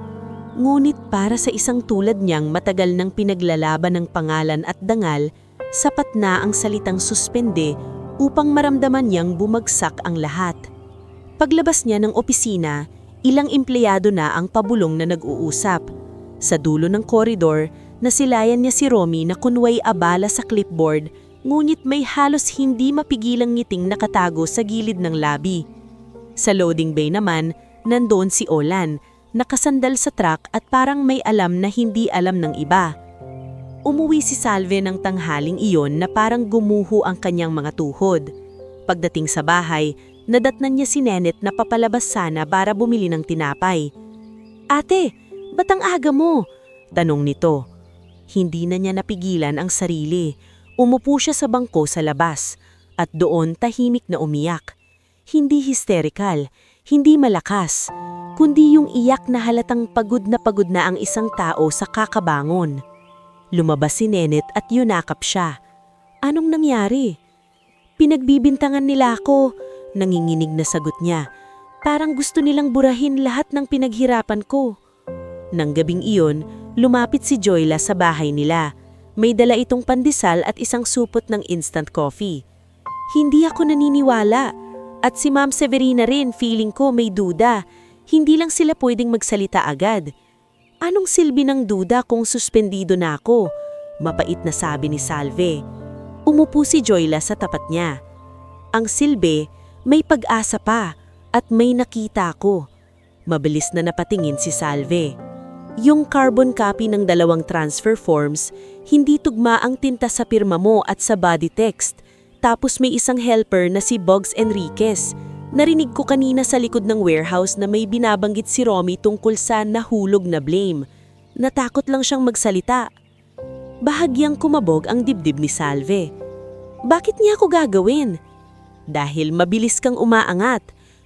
Ngunit para sa isang tulad niyang matagal nang pinaglalaban ng pangalan at dangal, sapat na ang salitang suspende upang maramdaman niyang bumagsak ang lahat. Paglabas niya ng opisina, ilang empleyado na ang pabulong na nag-uusap. Sa dulo ng koridor, nasilayan niya si Romy na kunway abala sa clipboard, ngunit may halos hindi mapigilang ngiting nakatago sa gilid ng labi. Sa loading bay naman, nandoon si Olan, nakasandal sa truck at parang may alam na hindi alam ng iba. Umuwi si Salve ng tanghaling iyon na parang gumuho ang kanyang mga tuhod. Pagdating sa bahay, nadatnan niya si Nenet na papalabas sana para bumili ng tinapay. "Ate, ba't ang aga mo?" tanong nito. Hindi na niya napigilan ang sarili. Umupo siya sa bangko sa labas at doon tahimik na umiyak. Hindi hysterical, hindi malakas, kundi yung iyak na halatang pagod na ang isang tao sa kakabangon. Lumabas si Nenet at yunakap siya. "Anong nangyari?" "Pinagbibintangan nila ako," nanginginig na sagot niya. "Parang gusto nilang burahin lahat ng pinaghirapan ko." Nang gabing iyon, lumapit si Joyla sa bahay nila. May dala itong pandesal at isang supot ng instant coffee. "Hindi ako naniniwala. At si Ma'am Severina rin, feeling ko may duda. Hindi lang sila pwedeng magsalita agad." "Anong silbi ng duda kung suspendido na ako?" mapait na sabi ni Salve. Umupo si Joyla sa tapat niya. "Ang silbi, may pag-asa pa at may nakita ko." Mabilis na napatingin si Salve. Yung carbon copy ng 2 transfer forms, hindi tugma ang tinta sa pirma mo at sa body text. Tapos may isang helper na si Bugs Enriquez. Narinig ko kanina sa likod ng warehouse na may binabanggit si Romy tungkol sa nahulog na blame. Natakot lang siyang magsalita. Bahagyang kumabog ang dibdib ni Salve. Bakit niya ako gagawin? Dahil mabilis kang umaangat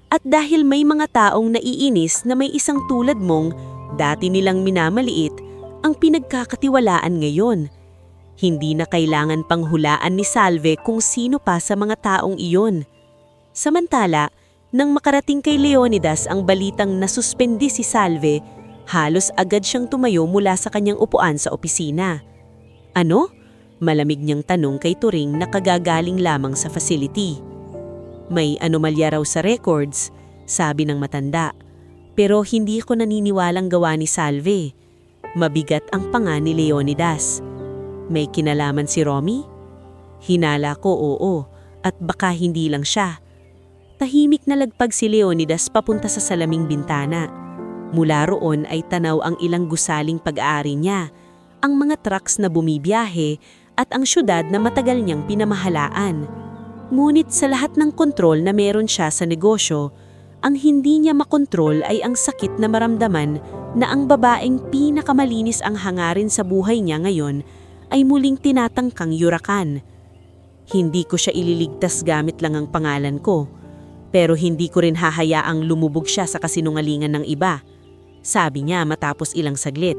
at dahil may mga taong naiinis na may isang tulad mong dati nilang minamaliit ang pinagkakatiwalaan ngayon. Hindi na kailangan pang hulaan ni Salve kung sino pa sa mga taong iyon. Samantala, nang makarating kay Leonidas ang balitang nasuspindi si Salve, halos agad siyang tumayo mula sa kanyang upuan sa opisina. Ano? Malamig niyang tanong kay Turing na kagagaling lamang sa facility. May anomalya raw sa records, sabi ng matanda. Pero hindi ko naniniwalang gawa ni Salve. Mabigat ang panga ni Leonidas. May kinalaman si Romy? Hinala ko oo, at baka hindi lang siya. Tahimik na lagpag si Leonidas papunta sa salaming bintana. Mula roon ay tanaw ang ilang gusaling pag-aari niya, ang mga trucks na bumibiyahe at ang syudad na matagal niyang pinamahalaan. Ngunit sa lahat ng kontrol na meron siya sa negosyo, ang hindi niya makontrol ay ang sakit na maramdaman na ang babaeng pinakamalinis ang hangarin sa buhay niya ngayon ay muling tinatangkang yurakan. Hindi ko siya ililigtas gamit lang ang pangalan ko, pero hindi ko rin hahayaang lumubog siya sa kasinungalingan ng iba, sabi niya matapos ilang saglit.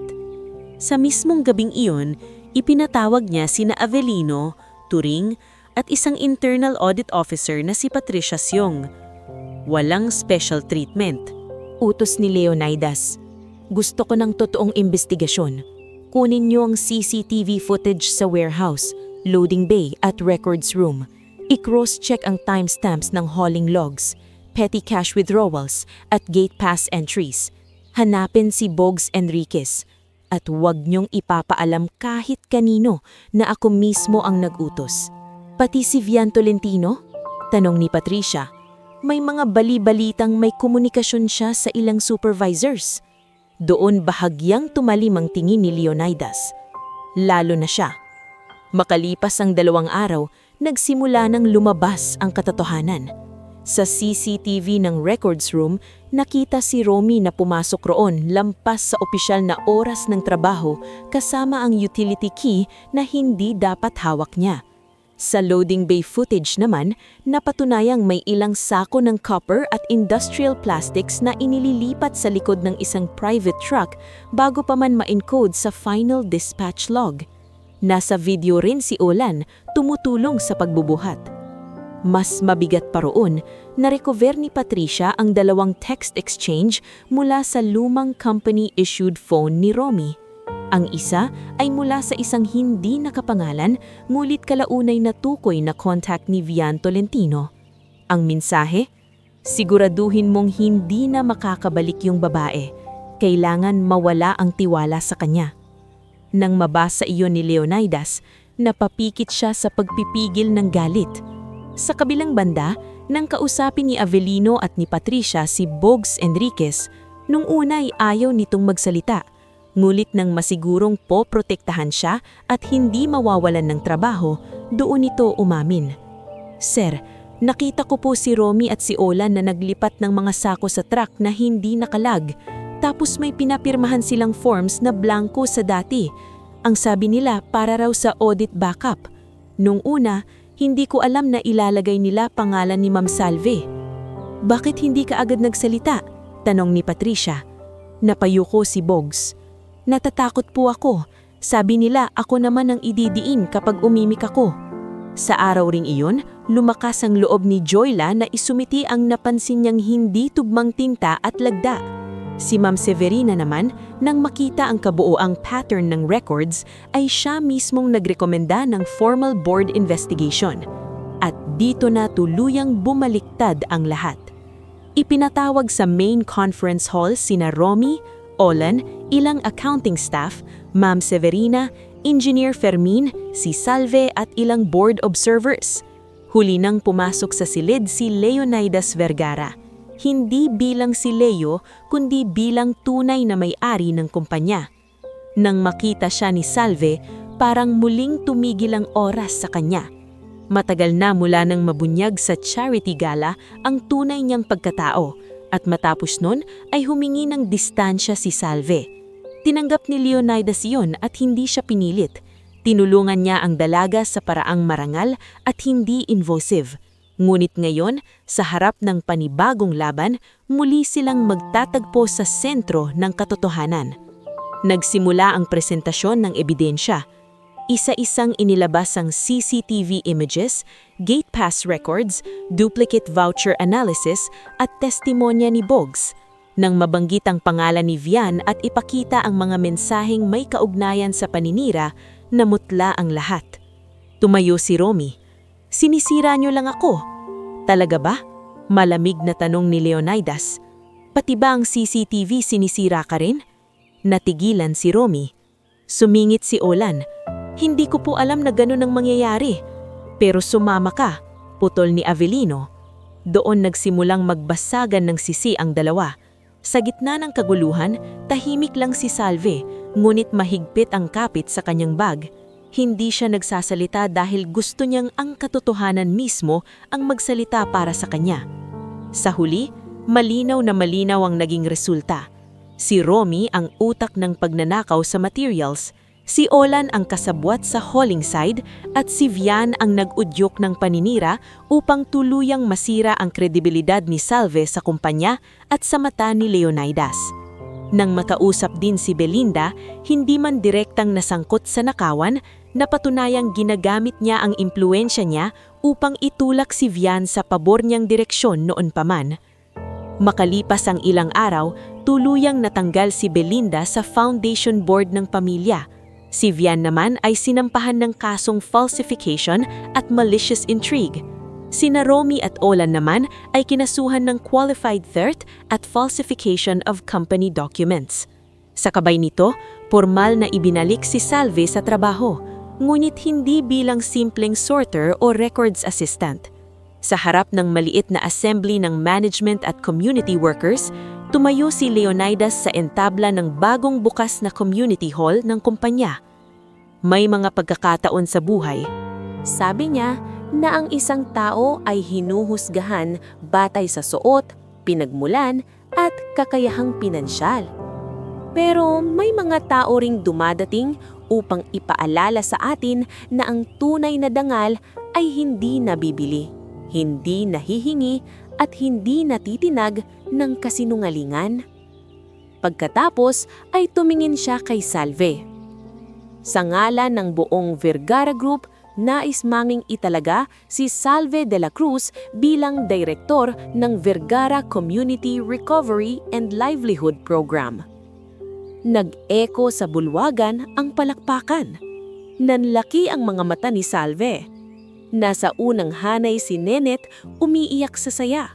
Sa mismong gabing iyon, ipinatawag niya sina Avelino, Turing, at isang internal audit officer na si Patricia Siong. Walang special treatment. Utos ni Leonidas. Gusto ko ng totoong investigasyon. Kunin niyo ang CCTV footage sa warehouse, loading bay at records room. I-cross-check ang timestamps ng hauling logs, petty cash withdrawals at gate pass entries. Hanapin si Bogs Enriquez. At huwag niyong ipapaalam kahit kanino na ako mismo ang nag-utos. Pati si Vian Tolentino? Tanong ni Patricia. May mga bali-balitang may komunikasyon siya sa ilang supervisors. Doon bahagyang tumalim ang tingin ni Leonidas. Lalo na siya. Makalipas ang 2 araw, nagsimula nang lumabas ang katotohanan. Sa CCTV ng records room, nakita si Romy na pumasok roon lampas sa opisyal na oras ng trabaho kasama ang utility key na hindi dapat hawak niya. Sa loading bay footage naman, napatunayang may ilang sako ng copper at industrial plastics na inililipat sa likod ng isang private truck bago pa man ma-encode sa final dispatch log. Nasa video rin si Olan, tumutulong sa pagbubuhat. Mas mabigat pa roon, na-recover ni Patricia ang 2 text exchange mula sa lumang company-issued phone ni Romy. Ang isa ay mula sa isang hindi nakapangalan, ngulit kalaunay na tukoy na contact ni Vian Tolentino. Ang mensahe? Siguraduhin mong hindi na makakabalik yung babae. Kailangan mawala ang tiwala sa kanya. Nang mabasa iyon ni Leonidas, napapikit siya sa pagpipigil ng galit. Sa kabilang banda, nang kausapin ni Avelino at ni Patricia si Bogs Enriquez, nung una ay ayaw nitong magsalita. Ngulit nang masigurong poprotektahan siya at hindi mawawalan ng trabaho, doon ito umamin. Sir, nakita ko po si Romy at si Olan na naglipat ng mga sako sa truck na hindi nakalag. Tapos may pinapirmahan silang forms na blanco sa dati. Ang sabi nila para raw sa audit backup. Nung una, hindi ko alam na ilalagay nila pangalan ni Ma'am Salve. Bakit hindi ka agad nagsalita? Tanong ni Patricia. Napayuko si Bogs. Natatakot po ako. Sabi nila ako naman ang ididiin kapag umimik ako. Sa araw ring iyon, lumakas ang loob ni Joyla na isumiti ang napansin niyang hindi tugmang tinta at lagda. Si Ma'am Severina naman, nang makita ang kabuoang pattern ng records, ay siya mismong nagrekomenda ng formal board investigation. At dito na tuluyang bumaliktad ang lahat. Ipinatawag sa main conference hall sina Romy, Olan, ilang accounting staff, Ma'am Severina, Engineer Fermin, si Salve at ilang board observers. Huli nang pumasok sa silid si Leonidas Vergara. Hindi bilang si Leo, kundi bilang tunay na may-ari ng kumpanya. Nang makita siya ni Salve, parang muling tumigil ang oras sa kanya. Matagal na mula nang mabunyag sa charity gala ang tunay niyang pagkatao, at matapos nun ay humingi ng distansya si Salve. Tinanggap ni Leonidas iyon at hindi siya pinilit. Tinulungan niya ang dalaga sa paraang marangal at hindi invasive. Ngunit ngayon, sa harap ng panibagong laban, muli silang magtatagpo sa sentro ng katotohanan. Nagsimula ang presentasyon ng ebidensya. Isa-isang inilabas ang CCTV images, gate pass records, duplicate voucher analysis at testimonya ni Boggs. Nang mabanggit ang pangalan ni Vian at ipakita ang mga mensaheng may kaugnayan sa paninira, namutla ang lahat. Tumayo si Romy. "Sinisira niyo lang ako." "Talaga ba?" Malamig na tanong ni Leonidas. "Pati ba ang CCTV sinisira ka rin?" Natigilan si Romy. Sumingit si Olan. "Hindi ko po alam na ganun ang mangyayari." "Pero sumama ka," putol ni Avelino. Doon nagsimulang magbasagan ng sisi ang dalawa. Sa gitna ng kaguluhan, tahimik lang si Salve, ngunit mahigpit ang kapit sa kanyang bag. Hindi siya nagsasalita dahil gusto niyang ang katotohanan mismo ang magsalita para sa kanya. Sa huli, malinaw na malinaw ang naging resulta. Si Romy ang utak ng pagnanakaw sa materials, si Olan ang kasabwat sa hauling side at si Vian ang nag-udyok ng paninira upang tuluyang masira ang kredibilidad ni Salve sa kumpanya at sa mata ni Leonidas. Nang makausap din si Belinda, hindi man direktang nasangkot sa nakawan, napatunayang ginagamit niya ang impluensya niya upang itulak si Vian sa pabor niyang direksyon noon pa man. Makalipas ang ilang araw, tuluyang natanggal si Belinda sa foundation board ng pamilya. Si Vian naman ay sinampahan ng kasong falsification at malicious intrigue. Sina Romy at Olan naman ay kinasuhan ng qualified theft at falsification of company documents. Sa kabay nito, formal na ibinalik si Salve sa trabaho, ngunit hindi bilang simpleng sorter o records assistant. Sa harap ng maliit na assembly ng management at community workers, tumayo si Leonidas sa entabla ng bagong bukas na community hall ng kumpanya. May mga pagkakataon sa buhay, sabi niya, na ang isang tao ay hinuhusgahan batay sa suot, pinagmulan at kakayahang pinansyal. Pero may mga tao ring dumadating upang ipaalala sa atin na ang tunay na dangal ay hindi nabibili, hindi nahihingi at hindi natitinag ng kasinungalingan. Pagkatapos ay tumingin siya kay Salve. Sa ngalan ng buong Vergara Group, nais manging italaga si Salve de la Cruz bilang direktor ng Vergara Community Recovery and Livelihood Program. Nag-eko sa bulwagan ang palakpakan. Nanlaki ang mga mata ni Salve. Nasa unang hanay si Nenet umiiyak sa saya.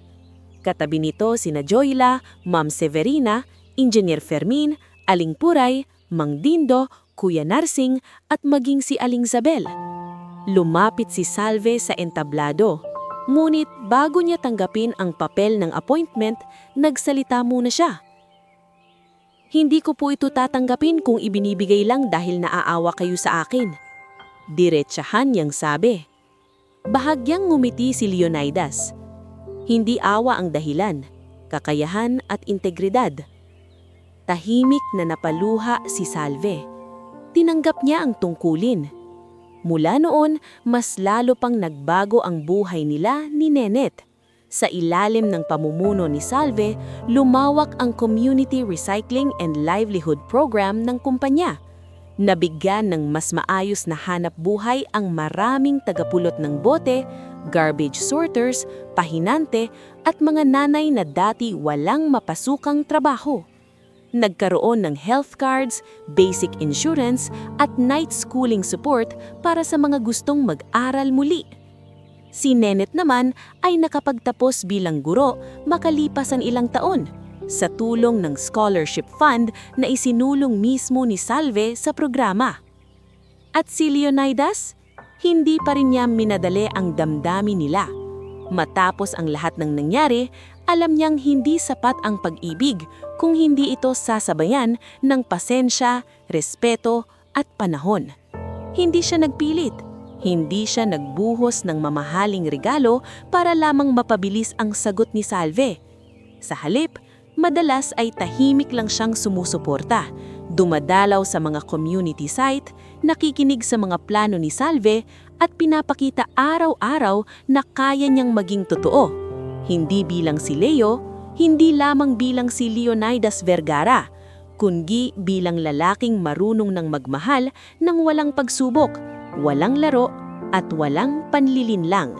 Katabi nito sina Joyla, Ma'am Severina, Engineer Fermin, Aling Puray, Mang Dindo, Kuya Narsing at maging si Aling Zabel. Lumapit si Salve sa entablado. Ngunit bago niya tanggapin ang papel ng appointment, nagsalita muna siya. "Hindi ko po ito tatanggapin kung ibinibigay lang dahil naaawa kayo sa akin." Diretsahan niyang sabi. Bahagyang ngumiti si Leonidas. Hindi awa ang dahilan, kakayahan at integridad. Tahimik na napaluha si Salve. Tinanggap niya ang tungkulin. Mula noon, mas lalo pang nagbago ang buhay nila ni Nenet. Sa ilalim ng pamumuno ni Salve, lumawak ang Community Recycling and Livelihood Program ng kumpanya. Nabigyan ng mas maayos na hanap buhay ang maraming tagapulot ng bote, garbage sorters, pahinante at mga nanay na dati walang mapasukang trabaho. Nagkaroon ng health cards, basic insurance at night schooling support para sa mga gustong mag-aral muli. Si Nenet naman ay nakapagtapos bilang guro makalipas ang ilang taon sa tulong ng scholarship fund na isinulong mismo ni Salve sa programa. At si Leonidas, hindi pa rin niya minadali ang damdamin nila. Matapos ang lahat ng nangyari, alam niyang hindi sapat ang pag-ibig kung hindi ito sasabayan ng pasensya, respeto at panahon. Hindi siya nagpilit. Hindi siya nagbuhos ng mamahaling regalo para lamang mapabilis ang sagot ni Salve. Sa halip, madalas ay tahimik lang siyang sumusuporta, dumadalaw sa mga community site, nakikinig sa mga plano ni Salve at pinapakita araw-araw na kaya niyang maging totoo. Hindi bilang si Leo, hindi lamang bilang si Leonidas Vergara, kundi bilang lalaking marunong ng magmahal ng walang pagsubok, walang laro at walang panlilinlang.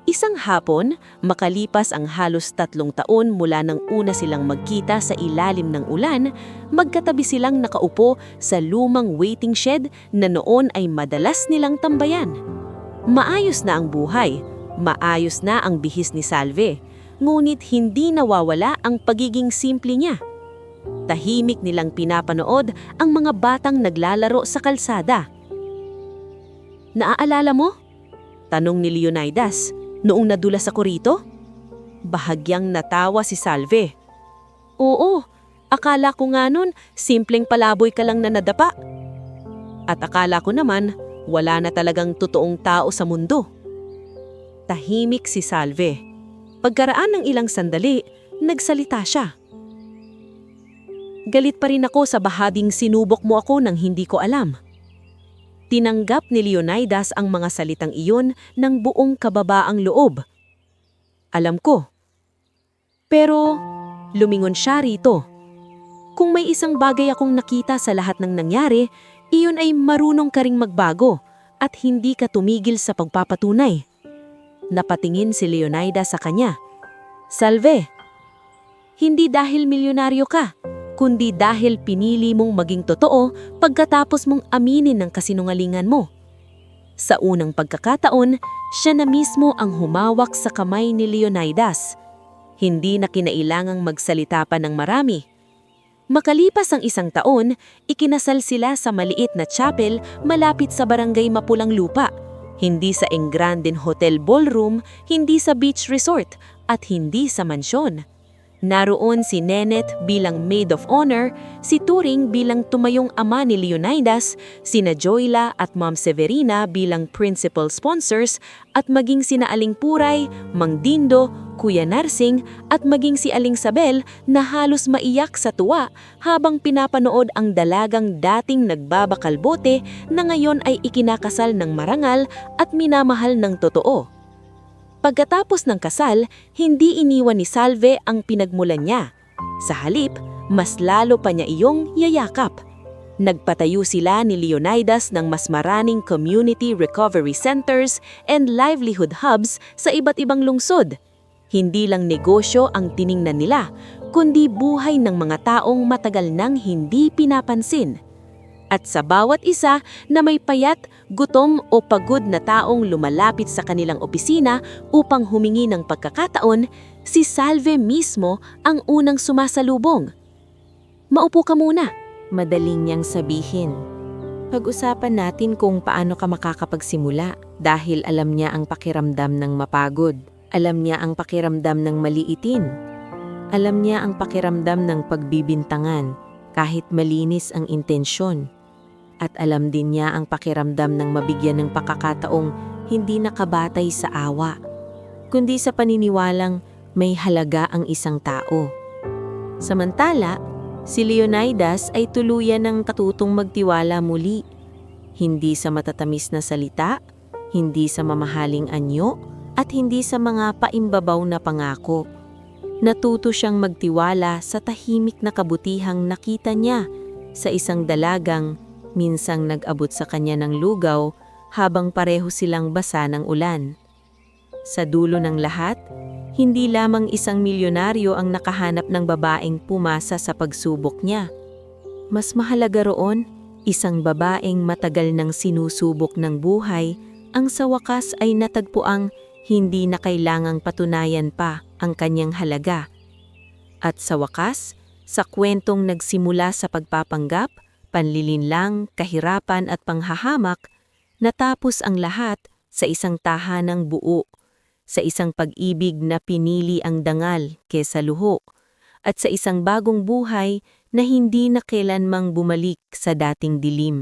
Isang hapon, makalipas ang halos 3 taon mula nang una silang magkita sa ilalim ng ulan, magkatabi silang nakaupo sa lumang waiting shed na noon ay madalas nilang tambayan. Maayos na ang buhay, maayos na ang bihis ni Salve, ngunit hindi nawawala ang pagiging simple niya. Tahimik nilang pinapanood ang mga batang naglalaro sa kalsada. "Naaalala mo?" tanong ni Leonidas. "Noong nadulas ako rito?" Bahagyang natawa si Salve. "Oo, akala ko nga nun, simpleng palaboy ka lang na nadapa. At akala ko naman, wala na talagang totoong tao sa mundo." Tahimik si Salve. Pagkaraan ng ilang sandali, nagsalita siya. "Galit pa rin ako sa bahaging sinubok mo ako nang hindi ko alam." Tinanggap ni Leonidas ang mga salitang iyon ng buong kababaang loob. "Alam ko." Pero lumingon siya rito. "Kung may isang bagay akong nakita sa lahat ng nangyari, iyon ay marunong ka ring magbago at hindi ka tumigil sa pagpapatunay." Napatingin si Leonidas sa kanya. "Salve, hindi dahil milyonaryo ka, kundi dahil pinili mong maging totoo pagkatapos mong aminin ng kasinungalingan mo." Sa unang pagkakataon, siya na mismo ang humawak sa kamay ni Leonidas. Hindi na kinailangang magsalita pa ng marami. Makalipas ang 1 taon, ikinasal sila sa maliit na chapel malapit sa barangay Mapulang Lupa. Hindi sa Engranden Hotel Ballroom, hindi sa beach resort, at hindi sa mansyon. Naroon si Nenet bilang maid of honor, si Turing bilang tumayong ama ni Leonidas, sina Joyla at Ma'am Severina bilang principal sponsors, at maging sina Aling Puray, Mang Dindo, Kuya Narsing, at maging si Aling Sabel na halos maiyak sa tuwa habang pinapanood ang dalagang dating nagbabakalbote na ngayon ay ikinakasal ng marangal at minamahal ng totoo. Pagkatapos ng kasal, hindi iniwan ni Salve ang pinagmulan niya. Sa halip, mas lalo pa niya iyong yayakap. Nagpatayo sila ni Leonidas ng mas maraming community recovery centers and livelihood hubs sa iba't ibang lungsod. Hindi lang negosyo ang tiningnan nila, kundi buhay ng mga taong matagal nang hindi pinapansin. At sa bawat isa na may payat, gutom o pagod na taong lumalapit sa kanilang opisina upang humingi ng pagkakataon, si Salve mismo ang unang sumasalubong. "Maupo ka muna," madaling niyang sabihin. "Pag-usapan natin kung paano ka makakapagsimula dahil alam niya ang pakiramdam ng mapagod. Alam niya ang pakiramdam ng maliitin. Alam niya ang pakiramdam ng pagbibintangan kahit malinis ang intensyon. At alam din niya ang pakiramdam ng mabigyan ng pakakataong hindi nakabatay sa awa, kundi sa paniniwalang may halaga ang isang tao." Samantala, si Leonidas ay tuluyan ng katutong magtiwala muli. Hindi sa matatamis na salita, hindi sa mamahaling anyo, at hindi sa mga paimbabaw na pangako. Natuto siyang magtiwala sa tahimik na kabutihang nakita niya sa isang dalagang minsang nag-abot sa kanya ng lugaw habang pareho silang basa ng ulan. Sa dulo ng lahat, hindi lamang isang milyonaryo ang nakahanap ng babaeng pumasa sa pagsubok niya. Mas mahalaga roon, isang babaeng matagal nang sinusubok ng buhay ang sa wakas ay natagpuang hindi na kailangang patunayan pa ang kanyang halaga. At sa wakas, sa kwentong nagsimula sa pagpapanggap, panlilinlang, kahirapan at panghahamak, natapos ang lahat sa isang tahanang buo, sa isang pag-ibig na pinili ang dangal kesa luho, at sa isang bagong buhay na hindi na kailanmang bumalik sa dating dilim.